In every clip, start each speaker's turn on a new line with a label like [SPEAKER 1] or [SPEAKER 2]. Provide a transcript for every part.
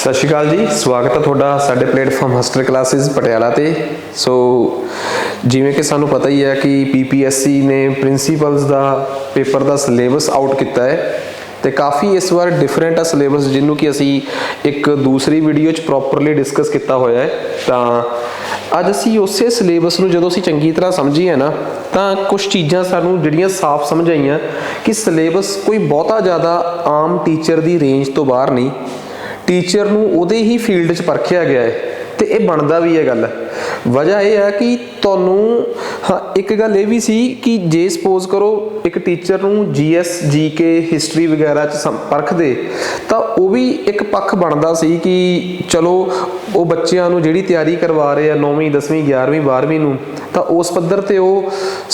[SPEAKER 1] सत श्री अकाल जी, स्वागत है तुहाडा साडे प्लेटफॉर्म हस्टर क्लासेस पटियाला ते। सो जिवें कि सानू पता ही है कि PPSC ने प्रिंसीपल्स दा पेपर दा सिलेबस आउट किया है तो काफ़ी इस बार डिफरेंट आ सिलेबस जिन्हों कि असी एक दूसरी वीडियो च प्रॉपरली डिस्कस किया होया है। तो अज असी उस सिलेबस नूं जदों असी चंगी तरह समझीए ना तो कुछ चीज़ां सानू जिहड़ियां साफ समझ आईयां कि सिलेबस कोई बहुता ज़्यादा आम टीचर की रेंज तो बाहर नहीं, टीचर नूं उहदे ही फील्ड च परखिया गया है तो यह बनता भी है। गल वजह यह है कि तुहानूं हाँ एक गल ये भी सी कि जे सपोज करो एक टीचर नूं GS GK हिस्टरी वगैरह च परख दे तो वह भी एक पक्ष बनता सी कि चलो वो बच्चों नूं जिहड़ी तैयारी करवा रहे हैं 9वीं 10वीं 11वीं 12वीं नूं तो उस पद्धर ते वो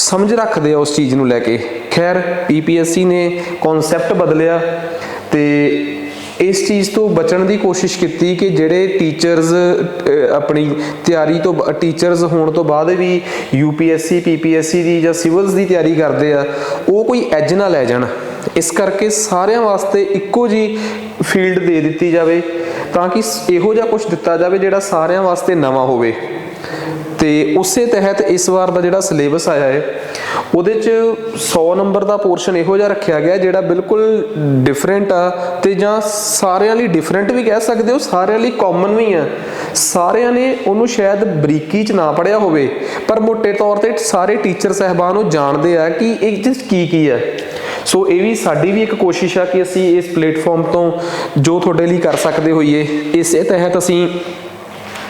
[SPEAKER 1] समझ रखते हैं उस चीज़ नूं लैके। खैर PPSC ने कॉन्सैप्ट बदलिया तो इस चीज़ तो बचन की कोशिश की कि जेडे टीचर्स अपनी तैयारी तो टीचर्स होने तो बाद भी UPSC PPSC की या सिविल्स की तैयारी करते हैं वो कोई एज ना लै जान, इस करके सारिਆਂ वास्ते इक्को जी फील्ड दे दी जाए ताकि इहो जिहा कुछ दिता जाए जिहड़ा सारिਆਂ वास्ते नवां होवे। तो उस तहत इस बार का जिहड़ा सिलेबस आया है ਉਹਦੇ 'ਚ 100 नंबर का पोर्शन इहो जिहा रखिया गया जिहड़ा बिल्कुल डिफरेंट आ ते जां सारिਆਂ ਲਈ डिफरेंट भी कह सकते हो, सारिਆਂ ਲਈ कॉमन भी है। सारिਆਂ ने उन्होंने शायद बरीकी च ना पढ़िया होवे पर मोटे तौर पर सारे टीचर साहबान वो जानते हैं कि एक चीज़ की है। सो ये भी साडी भी एक कोशिश है कि असी इस प्लेटफॉर्म तो जो थोड़े लिए कर सकते होइए। इस तहत असी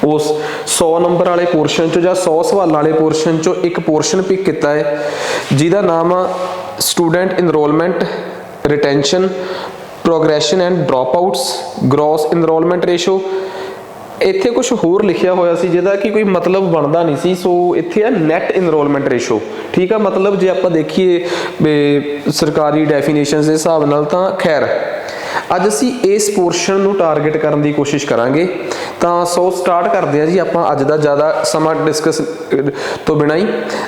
[SPEAKER 1] उस 100 नंबर वाले पोर्शन चो या 100 सवालों वाले पोर्शन चो एक पोर्शन पिक किया है जिसका नाम आ student enrolment retention progression and dropouts gross enrolment ratio. इत्थे कुछ होर लिखिया होया सी जिहदा कि कोई मतलब बनता नहीं सी। सो इत्थे है नैट इनरोलमेंट रेशो, ठीक है। मतलब जे आपां देखिए सरकारी डेफिनेशन के हिसाब नाल तां खैर अज असी इस पोर्शन नूं टारगेट करने की कोशिश करांगे। तो सो स्टार्ट करते हैं जी आपां अज दा ज़्यादा समा डिस्कस तो बिना ही।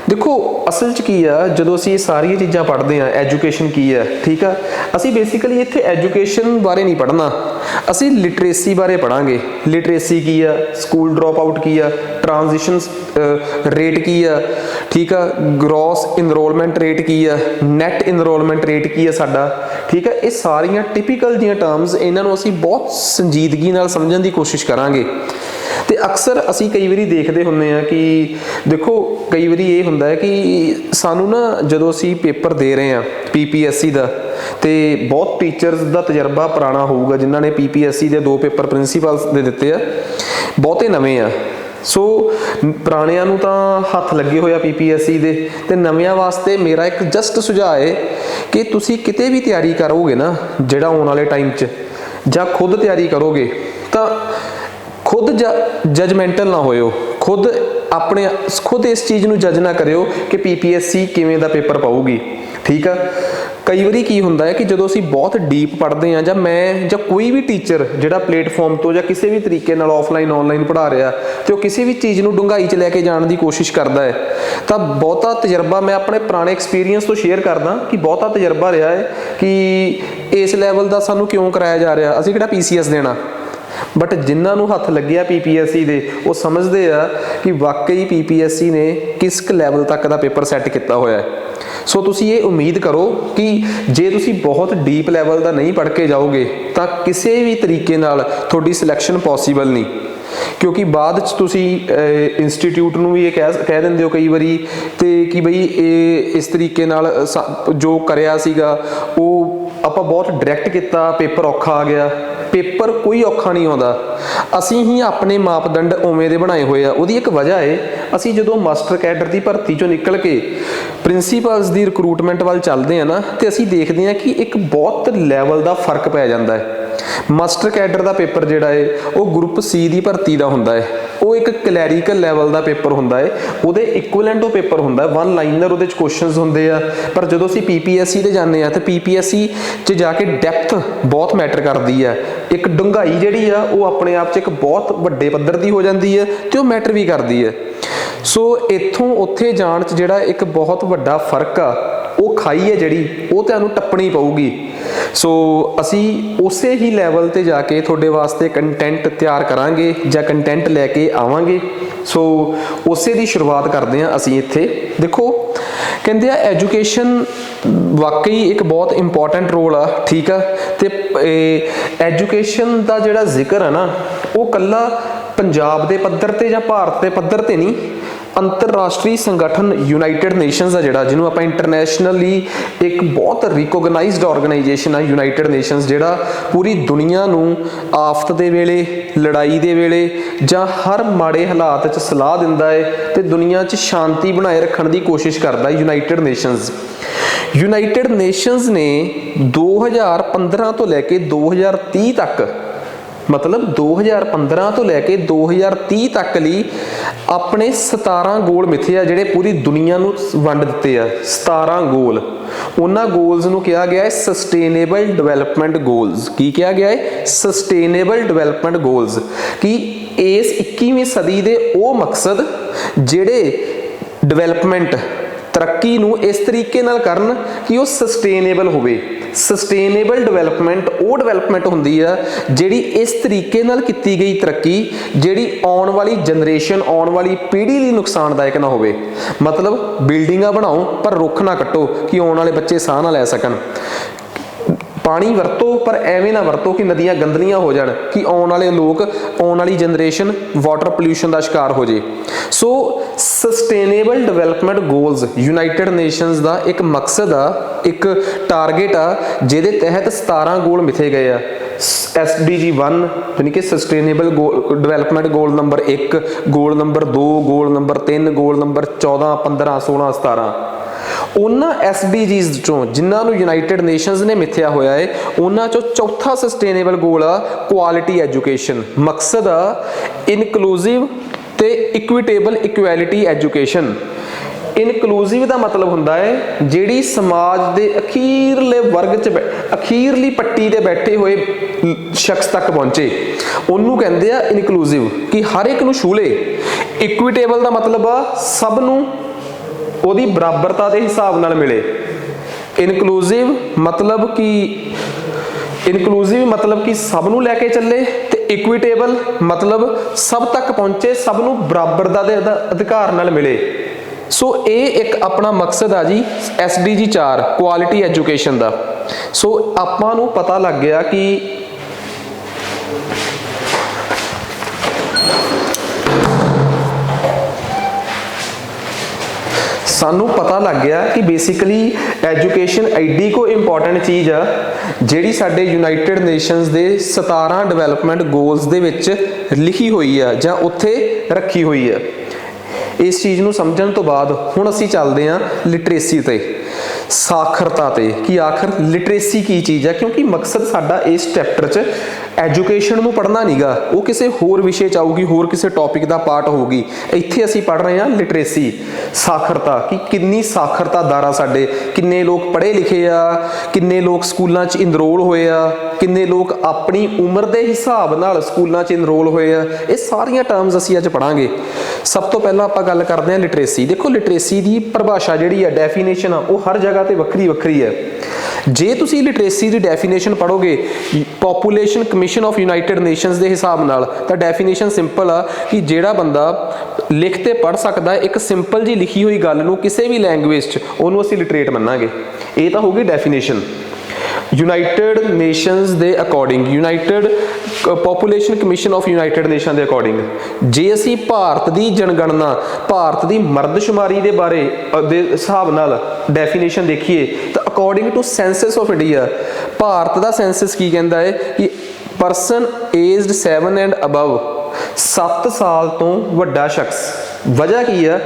[SPEAKER 1] देखो असल च की है जदों असी सारिया चीज़ां पढ़ते हैं एजुकेशन की है, ठीक है। असी बेसिकली इत्थे एजुकेशन बारे नहीं पढ़ना, असी लिटरेसी बारे पढ़ांगे। लिटरेसी की है, स्कूल ड्रॉप आउट की है, ट्रांजिशन रेट की है, ठीक है, ग्रॉस इनरोलमेंट रेट की है, नैट इनरोलमेंट रेट की है साडा, ठीक है। ये सारियां टिपिकल जिहियां टर्म्स इन्हां नूं असीं बहुत संजीदगी नाल समझण की कोशिश करांगे। तो अक्सर असी कई बारी देखते हुंदे आ कि देखो कई बारी ये हुंदा है कि सानू ना जदों असी पेपर दे रहे हैं PPSC का तो बहुत टीचर्स का तजर्बा पुराना होगा जिन्हों ने PPSC के 2 पेपर प्रिंसीपल्स दे दिते आ, बहुते नवे आ। सो पुराणियां नूं तां हत्थ लगे होया PPSC दे ते नवियां वास्ते मेरा एक जस्ट सुझाव है कि तुसी किते भी तैयारी करोगे ना जिहड़ा आने वाले टाइम च जां खुद तैयारी करोगे तो खुद जजमेंटल ना होयो, खुद अपने खुद इस चीज़ नूं जज ना करियो कि PPSC किवें दा पेपर पाऊगी, ठीक है। कई बारी की हुंदा है कि जदों असीं बहुत डीप पढ़ते हैं जां मैं जां कोई भी टीचर जिहड़ा प्लेटफॉर्म तो जां किसी भी तरीके नाल ऑफलाइन ऑनलाइन पढ़ा रहा तो किसी भी चीज़ नूं डूंघाई च लैके जाण की कोशिश करता है तो बहुता तजर्बा मैं अपने पुराने एक्सपीरियंस तो शेयर करदा कि बहुता तजर्बा रहा है कि इस लैवल का सानूं क्यों कराया जा रहा, असीं किहड़ा PCS देना। बट जिन्होंने हत्थ लग्या PPSC दे वो समझते हैं कि वाकई PPSC ने किस लैवल तक का पेपर सैट किया होया है। सो तुसी ये उम्मीद करो कि जे तुसी बहुत डीप लैवल का नहीं पढ़ के जाओगे तो किसी भी तरीके नाल थोड़ी सिलैक्शन पॉसीबल नहीं, क्योंकि बाद तुसी इंस्टीट्यूट नूं भी ये कह देंदे हो कई बारी कि बई इस तरीके नाल जो करिया सीगा वो आपां बहुत डायरैक्ट किया, पेपर औखा आ गया। पेपर कोई औखा नहीं आता, असी ही अपने मापदंड उवें दे बनाए हुए आ। उहदी एक वजह है असी जदों मास्टर कैडर की भर्ती चों निकल के प्रिंसीपल्स की रिक्रूटमेंट वाल चलते हैं ना तो असी देखते हैं कि एक बहुत लैवल का फर्क पै जाता है। मास्टर कैडर का पेपर जिहड़ा है वो ग्रुप C की भर्ती का हुंदा है, वो एक क्लैरिकल लैवल का पेपर हुंदा है, उहदे इक्विवेलेंट पेपर हुंदा है, 1 लाइनर उहदे च क्वेश्चनस हुंदे आ। पर जदों असीं PPSC ते जाने आ तो PPSC च जाके डेप्थ बहुत मैटर करती है, एक डूंघाई जिहड़ी आ वो अपने आप च एक बहुत वड्डे पद्धर की हो जाती है तो वो मैटर भी करती है। सो इत्थों उत्थे जाण च जिहड़ा एक बहुत वड्डा फर्क आ ਉਹ ਖਾਈ ਹੈ ਜਿਹੜੀ ਉਹ ਤੁਹਾਨੂੰ ਟੱਪਣੀ ਪਊਗੀ। ਸੋ ਅਸੀਂ ਉਸੇ ਹੀ ਲੈਵਲ ਤੇ ਜਾ ਕੇ ਤੁਹਾਡੇ ਵਾਸਤੇ ਕੰਟੈਂਟ ਤਿਆਰ ਕਰਾਂਗੇ ਜਾਂ ਕੰਟੈਂਟ ਲੈ ਕੇ ਆਵਾਂਗੇ। ਸੋ ਉਸੇ ਦੀ ਸ਼ੁਰੂਆਤ ਕਰਦੇ ਹਾਂ ਅਸੀਂ ਇੱਥੇ। ਦੇਖੋ ਕਹਿੰਦੇ ਆ ਐਜੂਕੇਸ਼ਨ ਵਾਕਈ ਇੱਕ ਬਹੁਤ ਇੰਪੋਰਟੈਂਟ ਰੋਲ ਆ, ਠੀਕ ਆ। ਤੇ ਐਜੂਕੇਸ਼ਨ ਦਾ ਜਿਹੜਾ ਜ਼ਿਕਰ ਆ ਨਾ ਉਹ ਕੱਲਾ ਪੰਜਾਬ ਦੇ ਪੱਧਰ ਤੇ ਜਾਂ ਭਾਰਤ ਦੇ ਪੱਧਰ ਤੇ ਨਹੀਂ, ਅੰਤਰਰਾਸ਼ਟਰੀ ਸੰਗਠਨ ਯੂਨਾਈਟਿਡ ਨੇਸ਼ਨਸ ਆ ਜਿਹੜਾ, ਜਿਹਨੂੰ ਆਪਾਂ ਇੰਟਰਨੈਸ਼ਨਲੀ ਇੱਕ ਬਹੁਤ ਰਿਕੋਗਨਾਈਜ਼ਡ ਆਰਗੇਨਾਈਜੇਸ਼ਨ ਆ ਯੂਨਾਈਟਿਡ ਨੇਸ਼ਨਸ, ਜਿਹੜਾ ਪੂਰੀ ਦੁਨੀਆ ਨੂੰ ਆਫਤ ਦੇ ਵੇਲੇ, ਲੜਾਈ ਦੇ ਵੇਲੇ ਜਾਂ ਹਰ ਮਾੜੇ ਹਾਲਾਤ 'ਚ ਸਲਾਹ ਦਿੰਦਾ ਹੈ ਤੇ ਦੁਨੀਆ 'ਚ ਸ਼ਾਂਤੀ ਬਣਾਏ ਰੱਖਣ ਦੀ ਕੋਸ਼ਿਸ਼ ਕਰਦਾ ਹੈ ਯੂਨਾਈਟਿਡ ਨੇਸ਼ਨਸ। ਯੂਨਾਈਟਿਡ ਨੇਸ਼ਨਸ ਨੇ 2015 ਤੋਂ ਲੈ ਕੇ 2030 ਤੱਕ, ਮਤਲਬ 2015 ਤੋਂ ਲੈ ਕੇ 2030 ਤੱਕ ਲਈ ਆਪਣੇ 17 ਗੋਲ ਮਿੱਥੇ ਆ, ਜਿਹੜੇ ਪੂਰੀ ਦੁਨੀਆ ਨੂੰ ਵੰਡ ਦਿੱਤੇ ਆ। 17 ਗੋਲ, ਉਹਨਾਂ ਗੋਲਸ ਨੂੰ ਕਿਹਾ ਗਿਆ ਹੈ ਸਸਟੇਨੇਬਲ ਡਿਵੈਲਪਮੈਂਟ ਗੋਲਸ। ਕੀ ਕਿਹਾ ਗਿਆ ਹੈ? Sustainable development goals. ਕਿ ਇਸ 21ਵੀਂ ਸਦੀ ਦੇ ਉਹ ਮਕਸਦ ਜਿਹੜੇ ਡਿਵੈਲਪਮੈਂਟ, ਤਰੱਕੀ ਨੂੰ ਇਸ ਤਰੀਕੇ ਨਾਲ ਕਰਨ ਕਿ ਉਹ ਸਸਟੇਨੇਬਲ ਹੋਵੇ। ਸਸਟੇਨੇਬਲ ਡਿਵੈਲਪਮੈਂਟ ਉਹ ਡਿਵੈਲਪਮੈਂਟ ਹੁੰਦੀ ਆ ਜਿਹੜੀ ਇਸ ਤਰੀਕੇ ਨਾਲ ਕੀਤੀ ਗਈ ਤਰੱਕੀ ਜਿਹੜੀ ਆਉਣ ਵਾਲੀ ਜਨਰੇਸ਼ਨ, ਆਉਣ ਵਾਲੀ ਪੀੜ੍ਹੀ ਲਈ ਨੁਕਸਾਨਦਾਇਕ ਨਾ ਹੋਵੇ। ਮਤਲਬ ਬਿਲਡਿੰਗਾਂ ਬਣਾਓ ਪਰ ਰੁੱਖ ਨਾ ਕੱਟੋ ਕਿ ਆਉਣ ਵਾਲੇ ਬੱਚੇ ਸਾਹ ਨਾ ਲੈ ਸਕਣ। ਪਾਣੀ ਵਰਤੋ ਪਰ ਐਵੇਂ ਨਾ ਵਰਤੋ ਕਿ ਨਦੀਆਂ ਗੰਦਲੀਆਂ ਹੋ ਜਾਣ, ਕਿ ਆਉਣ ਵਾਲੇ ਲੋਕ, ਆਉਣ ਵਾਲੀ ਜਨਰੇਸ਼ਨ ਵਾਟਰ ਪੋਲਿਊਸ਼ਨ ਦਾ ਸ਼ਿਕਾਰ ਹੋ ਜੇ। So sustainable development goals United Nations ਦਾ ਇੱਕ ਮਕਸਦ ਆ, ਇੱਕ ਟਾਰਗੇਟ ਆ, ਜਿਹਦੇ ਤਹਿਤ 17 ਗੋਲ ਮਿਥੇ ਗਏ ਆ। SDG 1 ਯਾਨੀ ਕਿ ਸਸਟੇਨੇਬਲ ਡਿਵੈਲਪਮੈਂਟ ਗੋਲ ਨੰਬਰ 1, ਗੋਲ ਨੰਬਰ 2, ਗੋਲ ਨੰਬਰ 3, ਗੋਲ ਨੰਬਰ 14, 15, 16, 17। ਉਹਨਾਂ SDGs ਚੋਂ ਜਿਨ੍ਹਾਂ ਨੂੰ ਯੂਨਾਈਟਿਡ ਨੇਸ਼ਨਸ ਨੇ ਮਿਥਿਆ ਹੋਇਆ ਹੈ, ਉਹਨਾਂ ਚੋਂ ਚੌਥਾ ਸਸਟੇਨੇਬਲ ਗੋਲ ਆ ਕੁਆਲਿਟੀ ਐਜੂਕੇਸ਼ਨ। ਮਕਸਦ ਆ ਇਨਕਲੂਸਿਵ ਤੇ ਇਕੁਇਟੇਬਲ ਇਕੁਐਲਿਟੀ ਐਜੂਕੇਸ਼ਨ। ਇਨਕਲੂਸਿਵ ਦਾ ਮਤਲਬ ਹੁੰਦਾ ਹੈ ਜਿਹੜੀ ਸਮਾਜ ਦੇ ਅਖੀਰਲੇ ਵਰਗ 'ਚ, ਅਖੀਰਲੀ ਪੱਟੀ ਤੇ ਬੈਠੇ ਹੋਏ ਸ਼ਖਸ ਤੱਕ ਪਹੁੰਚੇ, ਉਹਨੂੰ ਕਹਿੰਦੇ ਆ ਇਨਕਲੂਸਿਵ, ਕਿ ਹਰ ਇੱਕ ਨੂੰ ਛੂਹ ਲੇ। ਇਕੁਇਟੇਬਲ ਦਾ ਮਤਲਬ ਆ ਸਭ ਨੂੰ ਉਹਦੀ ਬਰਾਬਰਤਾ ਦੇ ਹਿਸਾਬ ਨਾਲ ਮਿਲੇ। ਇਨਕਲੂਸਿਵ ਮਤਲਬ ਕਿ ਸਭ ਨੂੰ ਲੈ ਕੇ ਚੱਲੇ, ਤੇ ਇਕੁਇਟੇਬਲ ਮਤਲਬ ਸਭ ਤੱਕ ਪਹੁੰਚੇ, ਸਭ ਨੂੰ ਬਰਾਬਰਤਾ ਦੇ ਅਧਿਕਾਰ ਨਾਲ ਮਿਲੇ। ਸੋ ਇਹ ਇੱਕ ਆਪਣਾ ਮਕਸਦ ਆ ਜੀ SDG 4 ਕੁਆਲਿਟੀ ਐਜੂਕੇਸ਼ਨ ਦਾ। ਸੋ ਆਪਾਂ ਨੂੰ ਪਤਾ ਲੱਗ ਗਿਆ ਕਿ ਸਾਨੂੰ ਪਤਾ ਲੱਗ ਗਿਆ ਕਿ ਬੇਸਿਕਲੀ ਐਜੂਕੇਸ਼ਨ ਐਡੀ ਕੋ ਇੰਪੋਰਟੈਂਟ ਚੀਜ਼ ਆ ਜਿਹੜੀ ਸਾਡੇ ਯੂਨਾਈਟਿਡ ਨੇਸ਼ਨਸ ਦੇ 17 ਡਿਵੈਲਪਮੈਂਟ ਗੋਲਸ ਦੇ ਵਿੱਚ ਲਿਖੀ ਹੋਈ ਆ ਜਾਂ ਉੱਥੇ ਰੱਖੀ ਹੋਈ ਆ। ਇਸ ਚੀਜ਼ ਨੂੰ ਸਮਝਣ ਤੋਂ ਬਾਅਦ ਹੁਣ ਅਸੀਂ ਚੱਲਦੇ ਹਾਂ ਲਿਟਰੇਸੀ ਤੇ, ਸਾਖਰਤਾ ਤੇ, ਕਿ ਆਖਰ ਲਿਟਰੇਸੀ ਕੀ ਚੀਜ਼ ਹੈ। ਕਿਉਂਕਿ ਮਕਸਦ ਸਾਡਾ ਇਸ ਚੈਪਟਰ 'ਚ ਐਜੂਕੇਸ਼ਨ ਨੂੰ ਪੜ੍ਹਨਾ ਨਹੀਂਗਾ, ਉਹ ਕਿਸੇ ਹੋਰ ਵਿਸ਼ੇ 'ਚ ਆਊਗੀ, ਹੋਰ ਕਿਸੇ ਟੌਪਿਕ ਦਾ ਪਾਰਟ ਹੋਊਗੀ। ਇੱਥੇ ਅਸੀਂ ਪੜ੍ਹ ਰਹੇ ਹਾਂ ਲਿਟਰੇਸੀ, ਸਾਖਰਤਾ, ਕਿ ਕਿੰਨੀ ਸਾਖਰਤਾ ਦਰ ਆ ਸਾਡੇ, ਕਿੰਨੇ ਲੋਕ ਪੜ੍ਹੇ ਲਿਖੇ ਆ, ਕਿੰਨੇ ਲੋਕ ਸਕੂਲਾਂ 'ਚ ਇਨਰੋਲ ਹੋਏ ਆ, ਕਿੰਨੇ ਲੋਕ ਆਪਣੀ ਉਮਰ ਦੇ ਹਿਸਾਬ ਨਾਲ ਸਕੂਲਾਂ 'ਚ ਇਨਰੋਲ ਹੋਏ ਆ। ਇਹ ਸਾਰੀਆਂ ਟਰਮਸ ਅਸੀਂ ਅੱਜ ਪੜ੍ਹਾਂਗੇ। ਸਭ ਤੋਂ ਪਹਿਲਾਂ ਆਪਾਂ ਗੱਲ ਕਰਦੇ ਹਾਂ ਲਿਟਰੇਸੀ। ਦੇਖੋ ਲਿਟਰੇਸੀ ਦੀ ਪਰਿਭਾਸ਼ਾ ਜਿਹੜੀ ਹੈ, ਡੈਫੀਨੇਸ਼ਨ ਆ, ਉਹ ਹਰ ਜਗ੍ਹਾ ਤੇ ਵੱਖਰੀ ਵੱਖਰੀ ਹੈ। ਜੇ ਤੁਸੀਂ ਲਿਟਰੇਸੀ ਦੀ ਡੈਫੀਨੇਸ਼ਨ ਪੜ੍ਹੋਗੇ population commission of United Nations ਦੇ ਹਿਸਾਬ ਨਾਲ, ਤਾਂ ਡੈਫੀਨੇਸ਼ਨ ਸਿੰਪਲ ਆ ਕਿ ਜਿਹੜਾ ਬੰਦਾ ਲਿਖ ਤੇ ਪੜ੍ਹ ਸਕਦਾ, ਇੱਕ ਸਿੰਪਲ ਜੀ ਲਿਖੀ ਹੋਈ ਗੱਲ ਨੂੰ ਕਿਸੇ ਵੀ ਲੈਂਗੁਏਜ 'ਚ, ਉਹਨੂੰ ਅਸੀਂ ਲਿਟਰੇਟ ਮੰਨਾਂਗੇ। ਇਹ ਤਾਂ ਹੋਗੀ ਡੈਫੀਨੇਸ਼ਨ ਯੂਨਾਈਟਿਡ ਨੇਸ਼ਨਸ ਦੇ according, United population commission of United nation ਦੇ ਅਕੋਰਡਿੰਗ। ਜੇ ਅਸੀਂ ਭਾਰਤ ਦੀ ਜਨਗਣਨਾ, ਭਾਰਤ ਦੀ ਮਰਦਸ਼ੁਮਾਰੀ ਦੇ ਬਾਰੇ ਦੇ ਹਿਸਾਬ ਨਾਲ ਡੈਫੀਨੇਸ਼ਨ ਦੇਖੀਏ ਤਾਂ according to census of India, Bharat ਦਾ ਸੈਂਸਸ ਕੀ ਕਹਿੰਦਾ ਹੈ ਕਿ ਪਰਸਨ ਏਜਡ 7 ਐਂਡ ਅਬਵ, 7 ਸਾਲ ਤੋਂ ਵੱਡਾ ਸ਼ਖਸ। ਵਜ੍ਹਾ ਕੀ ਆ?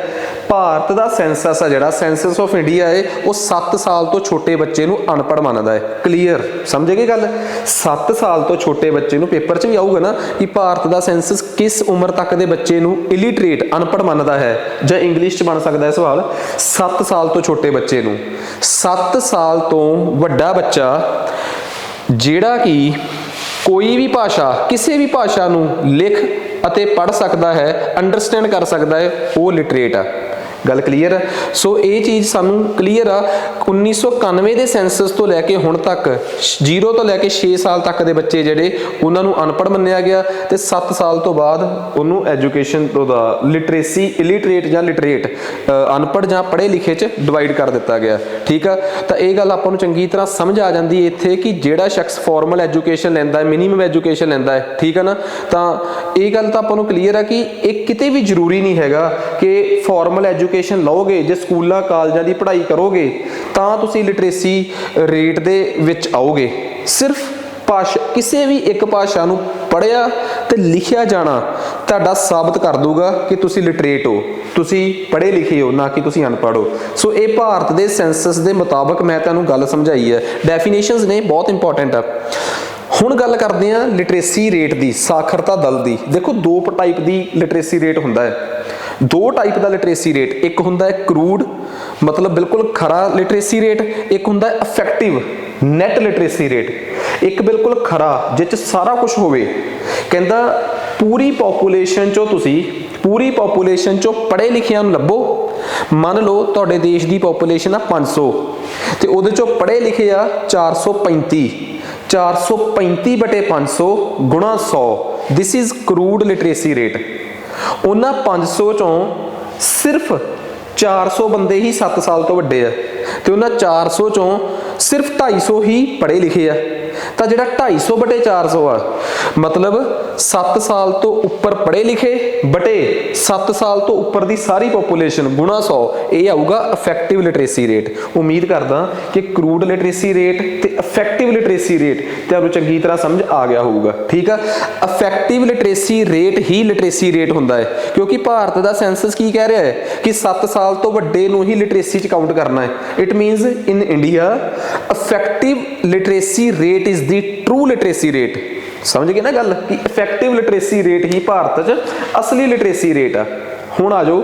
[SPEAKER 1] ਭਾਰਤ ਦਾ ਸੈਂਸਸ ਆ ਜਿਹੜਾ, ਸੈਂਸਸ ਆਫ ਇੰਡੀਆ ਹੈ, ਉਹ 7 ਸਾਲ ਤੋਂ ਛੋਟੇ ਬੱਚੇ ਨੂੰ ਅਨਪੜ੍ਹ ਮੰਨਦਾ ਹੈ। ਕਲੀਅਰ ਸਮਝੇ ਗਏ ਗੱਲ? 7 ਸਾਲ ਤੋਂ ਛੋਟੇ ਬੱਚੇ ਨੂੰ, ਪੇਪਰ 'ਚ ਵੀ ਆਊਗਾ ਨਾ ਕਿ ਭਾਰਤ ਦਾ ਸੈਂਸਸ ਕਿਸ ਉਮਰ ਤੱਕ ਦੇ ਬੱਚੇ ਨੂੰ ਇਲਿਟਰੇਟ, ਅਨਪੜ੍ਹ ਮੰਨਦਾ ਹੈ, ਜਾਂ ਇੰਗਲਿਸ਼ 'ਚ ਬਣ ਸਕਦਾ ਹੈ ਸਵਾਲ, 7 ਸਾਲ ਤੋਂ ਛੋਟੇ ਬੱਚੇ ਨੂੰ। 7 ਸਾਲ ਤੋਂ ਵੱਡਾ ਬੱਚਾ ਜਿਹੜਾ ਕਿ ਕੋਈ ਵੀ ਭਾਸ਼ਾ, ਕਿਸੇ ਵੀ ਭਾਸ਼ਾ ਨੂੰ ਲਿਖ ਅਤੇ ਪੜ੍ਹ ਸਕਦਾ ਹੈ, ਅੰਡਰਸਟੈਂਡ ਕਰ ਸਕਦਾ ਹੈ, ਉਹ ਲਿਟਰੇਟ ਆ। गल क्लीयर है। सो ये चीज़ सानू क्लीयर आ 1991 के सेंसस तो लैके हुण तक 0 तो लैके 6 साल तक के बच्चे जिहड़े उन्होंने अनपढ़ मन्निया गया तो 7 साल तो बाद उन्होंने एजुकेशन लिटरेसी इलिटरेट या लिटरेट अनपढ़ या पढ़े लिखे च डिवाइड कर दिता गया। ठीक है, तो ये गल आपां नूं चंगी तरह समझ आ जाती है इत्थे कि जिहड़ा शख्स फॉर्मल एजुकेशन लैंदा है मिनीमम एजुकेशन लैंदा है, ठीक है ना, तो ये गल तो आपां नूं क्लीयर है कि एक किते भी जरूरी नहीं हैगा कि फॉर्मल एजुकेशन लओगे जे स्कूलों कालजां दी पढ़ाई करोगे तां तुसीं लिटरेसी रेट दे विच आओगे। सिर्फ भाषा किसी भी एक भाषा नूं पढ़िया ते लिखिया जाना तुहाडा साबित कर दूगा कि तुसीं लिटरेट हो, तुसीं पढ़े लिखे हो, ना कि तुसीं अनपढ़ हो। सो ये भारत दे सेंसस दे मुताबिक मैं तुहानूं गल समझाई है, डेफिनेशनस ने बहुत इंपॉर्टेंट है। हुण गल करते हैं लिटरेसी रेट की, साखरता दल की। देखो दो टाइप की लिटरेसी रेट हुंदा है, दो टाइप का लिटरेसी रेट, एक हुंदा है क्रूड मतलब बिल्कुल खरा लिटरेसी रेट, एक हुंदा है अफेक्टिव नैट लिटरेसी रेट। एक बिल्कुल खरा जिस सारा कुछ होवे, कहंदा पूरी पॉपूलेशन चो तुसीं पूरी पॉपूलेशन चो पढ़े लिखिया नूं लभो। मान लो तुहाडे देश की पॉपूलेशन आ 500 ते उहदे चो पढ़े लिखे आ 435, 435 बटे 500 गुणा 100, this is crude literacy rate. उन्हां 500 चों सिर्फ 400 बंदे ही 7 साल तो वड्डे आ ते उन्हां 400 चों सिर्फ 250 ही पढ़े लिखे आ। तो जिहड़ा 250 बटे 400 आ मतलब 7 साल तो उपर पढ़े लिखे बटे 7 साल तो उपर की सारी पॉपूलेशन गुणा 100, ये आऊगा अफेक्टिव लिटरेसी रेट। उम्मीद करदा कि क्रूड लिटरेसी रेट ते अफेक्टिव लिटरेसी रेट तुहानूं चंगी तरह समझ आ गया होगा। ठीक है, अफेक्टिव लिटरेसी रेट ही लिटरेसी रेट हुंदा है, क्योंकि भारत का सेंसस की कह रहा है कि 7 साल तो वड्डे नूं ही लिटरेसी च काउंट करना है। It मीनस in India affective literacy rate is the true literacy rate. समझ गए ना गल कि इफेक्टिव लिटरेसी रेट ही भारत च असली लिटरेसी रेट आ। हुण आ जाओ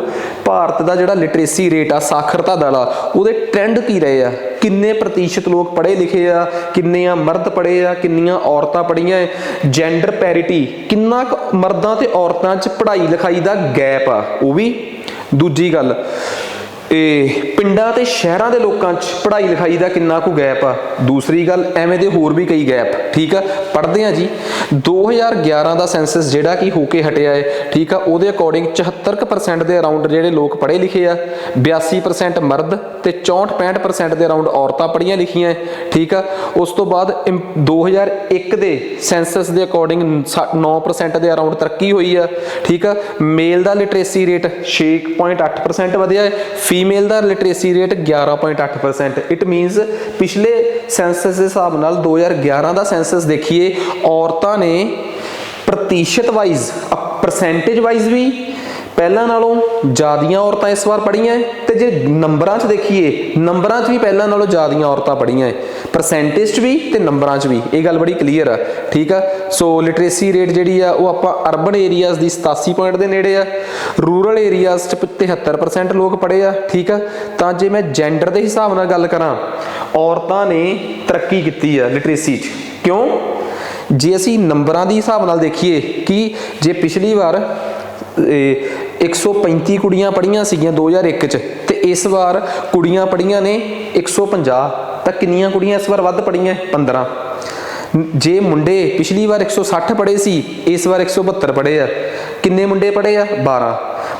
[SPEAKER 1] भारत का जिहड़ा लिटरेसी रेट आ साखरता दल आ उहदे ट्रेंड की रहे आ, किन्ने प्रतिशत लोग पढ़े लिखे आ, किन्ने मर्द पढ़े आ, किन्नियां औरतां पढ़ियां है, जेंडर पैरिटी किन्ना मर्दां ते औरतां च पढ़ाई लिखाई दा गैप आ वो भी। दूजी गल पिंडां ते शहरां दे लोकां च पढ़ाई लिखाई दा किन्ना कु गैप आ। दूसरी गल एवें दे होर भी कई गैप। ठीक है, पढ़ते हैं जी 2011 का सेंसस जिहड़ा कि होके हटिया है, ठीक है, उहदे अकॉर्डिंग 74% के अराउंड जिहड़े लोग पढ़े लिखे आ, 82% मर्द ते 64-65% के अराउंड औरतां पढ़ियां लिखियां है। ठीक है, उस तो बाद 2001 के सेंसस के अकॉर्डिंग 9% के अराउंड तरक्की हुई है। ठीक है, मेल का लिटरेसी रेट 6.8% वधिया है, फीमेल का लिटरेसी रेट 11.8%। इट मीनस पिछले सेंसस के हिसाब नाल 2011 का सेंसस देखिए औरतां ने प्रतिशत वाइज परसेंटेज वाइज भी पहला नालों ज़्यादा औरतां इस बार पढ़ियां ते जे नंबरां च देखिए नंबरां च भी पहला नालों ज़्यादा औरतां पढ़ियां है, परसेंटेज च भी ते नंबरां च भी। ये गल बड़ी क्लीयर है। ठीक है, सो लिटरेसी रेट जिहड़ी आ वो आपां अर्बन एरियाज़ दी 87 पॉइंट के नेड़े आ, रूरल एरियाज़ च 73% लोग पढ़े आ। ठीक है, तो जे मैं जेंडर के हिसाब नाल गल करां औरतां ने तरक्की की है लिटरेसी च। क्यों? जे असी नंबरां दी हिसाब नाल देखिए कि जे पिछली बार 135 कुड़ियां पढ़ियां सीगियां 2001 च ते इस बार कुड़ियां पढ़ियां ने 150, तो कितनियां कुड़ियां इस बार वध पढ़ियां 15। जे मुंडे पिछली बार 160 पढ़े सी इस बार 172 पढ़े आ, किन्ने मुंडे पढ़े आ 12।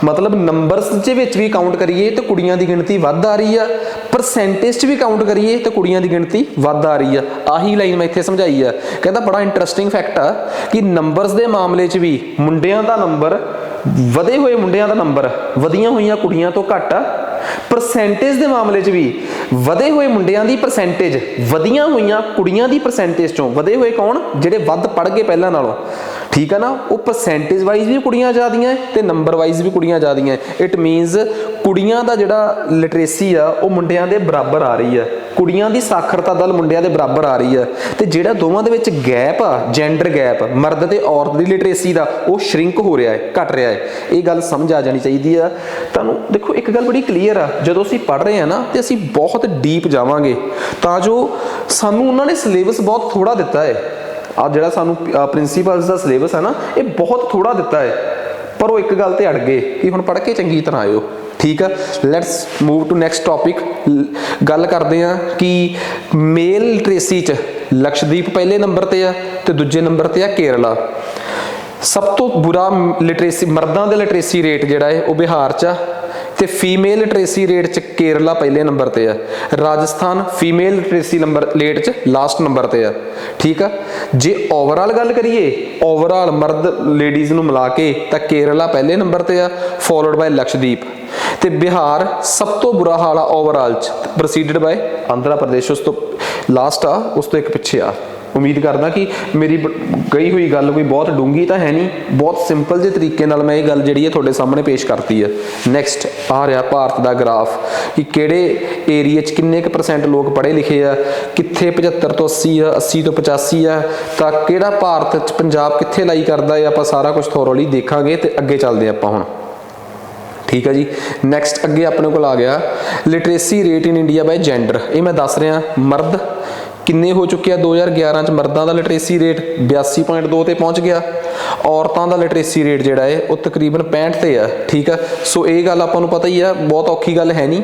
[SPEAKER 1] मतलब नंबरस दे विच भी काउंट करिए तो कुड़ियां की गिनती वध आ रही है, परसेंटेज च भी काउंट करिए तो कुड़ियां की गिनती वध आ रही है। आही लाइन मैं इत्थे समझाई है। कहता बड़ा इंटरस्टिंग फैक्ट आ कि नंबरस के मामले च भी मुंडियां का नंबर वधे हुए मुंडियां का नंबर वधियां हुई कुड़ियां तो घट आ, परसेंटेज के मामले च भी वधे हुए मुंडियां की परसेंटेज वधियां हुई कुड़ियां की परसेंटेज चों वधे हुए कौन जिहड़े वध पढ़ गए पहलां नालों। ठीक है ना, वो परसेंटेज वाइज भी कुड़ियां ज़्यादा हैं ते नंबर वाइज भी कुड़ियां ज़्यादा हैं। इट मीनस कुड़ियां दा जिहड़ा लिटरेसी आ वो मुंडियां दे बराबर आ रही है, कुड़ियां दी साखरता दल मुंडियां दे बराबर आ रही है, ते जिहड़ा दोवां दे विच गैप आ जेंडर गैप मर्द ते औरत दी लिटरेसी दा वो श्रिंक हो रहा है, घट रहा है। ये गल समझ आ जानी चाहिए आ। तुहानूं देखो एक गल बड़ी क्लीयर आ, जदों असीं पढ़ रहे हैं ना तो असीं बहुत डीप जावांगे तां जो सानूं उन्हां ने सिलेबस बहुत थोड़ा दिता है। आ जिहड़ा सानूं प्रिंसीपल्स का सिलेबस है ना ये बहुत थोड़ा दिता है, पर वो एक गल ते अड़ गए कि हुण पढ़ के चंगी तरह आयो। ठीक है। Let's move to next topic. गल करते हैं कि मेल लिटरेसी च लक्षद्वीप पहले नंबर ते आ ते दूजे नंबर ते आ केरला। सब तो बुरा लिटरेसी मर्दां दे लिटरेसी रेट जिहड़ा है वो बिहार च आ ते फीमेल लिटरेसी रेट च केरला पहले नंबर ते है। Rajasthan female literacy number rate च लास्ट नंबर ते है, ठीक है। जे ओवरऑल गल करिए ओवरऑल मर्द लेडीज़ नूं मिला के तां केरला पहले नंबर ते है, फॉलोड बाय लक्षद्वीप। ते बिहार सब तो बुरा हाल आ ओवरऑल च, प्रोसीडेड बाय आंध्र प्रदेश उस तो लास्ट आ, उस तो एक पिछे आ। उम्मीद करदा कि मेरी कही हुई गल कोई बहुत डूंगी तो है नहीं, बहुत सिंपल जे तरीके नाल मैं ये गल जिहड़ी है तुहाडे सामने पेश करती है। नैक्सट आ रहा भारत दा ग्राफ कि किहड़े एरिए च किन्ने क परसेंट लोग पढ़े लिखे आ, कित्थे 75 तो 80 आ, 80 तो 85 आ, तां किहड़ा भारत च पंजाब कित्थे लाई करदा है, आपां सारा कुछ थोरोली देखांगे ते अगे चलदे आपां हुण, ठीक है जी। नैक्सट अगे अपने को आ गया literacy rate in India by gender. ये मैं दस रहा मर्द किन्ने हो चुके हैं 2011 च मर्दां दा लिटरेसी रेट 82.2 ते पहुँच गया, औरतां दा लिटरेसी रेट जिहड़ा है वो तकरीबन 65 ते है, ठीक है। सो ये गल आपां नूं पता ही है, बहुत औखी गल है नहीं।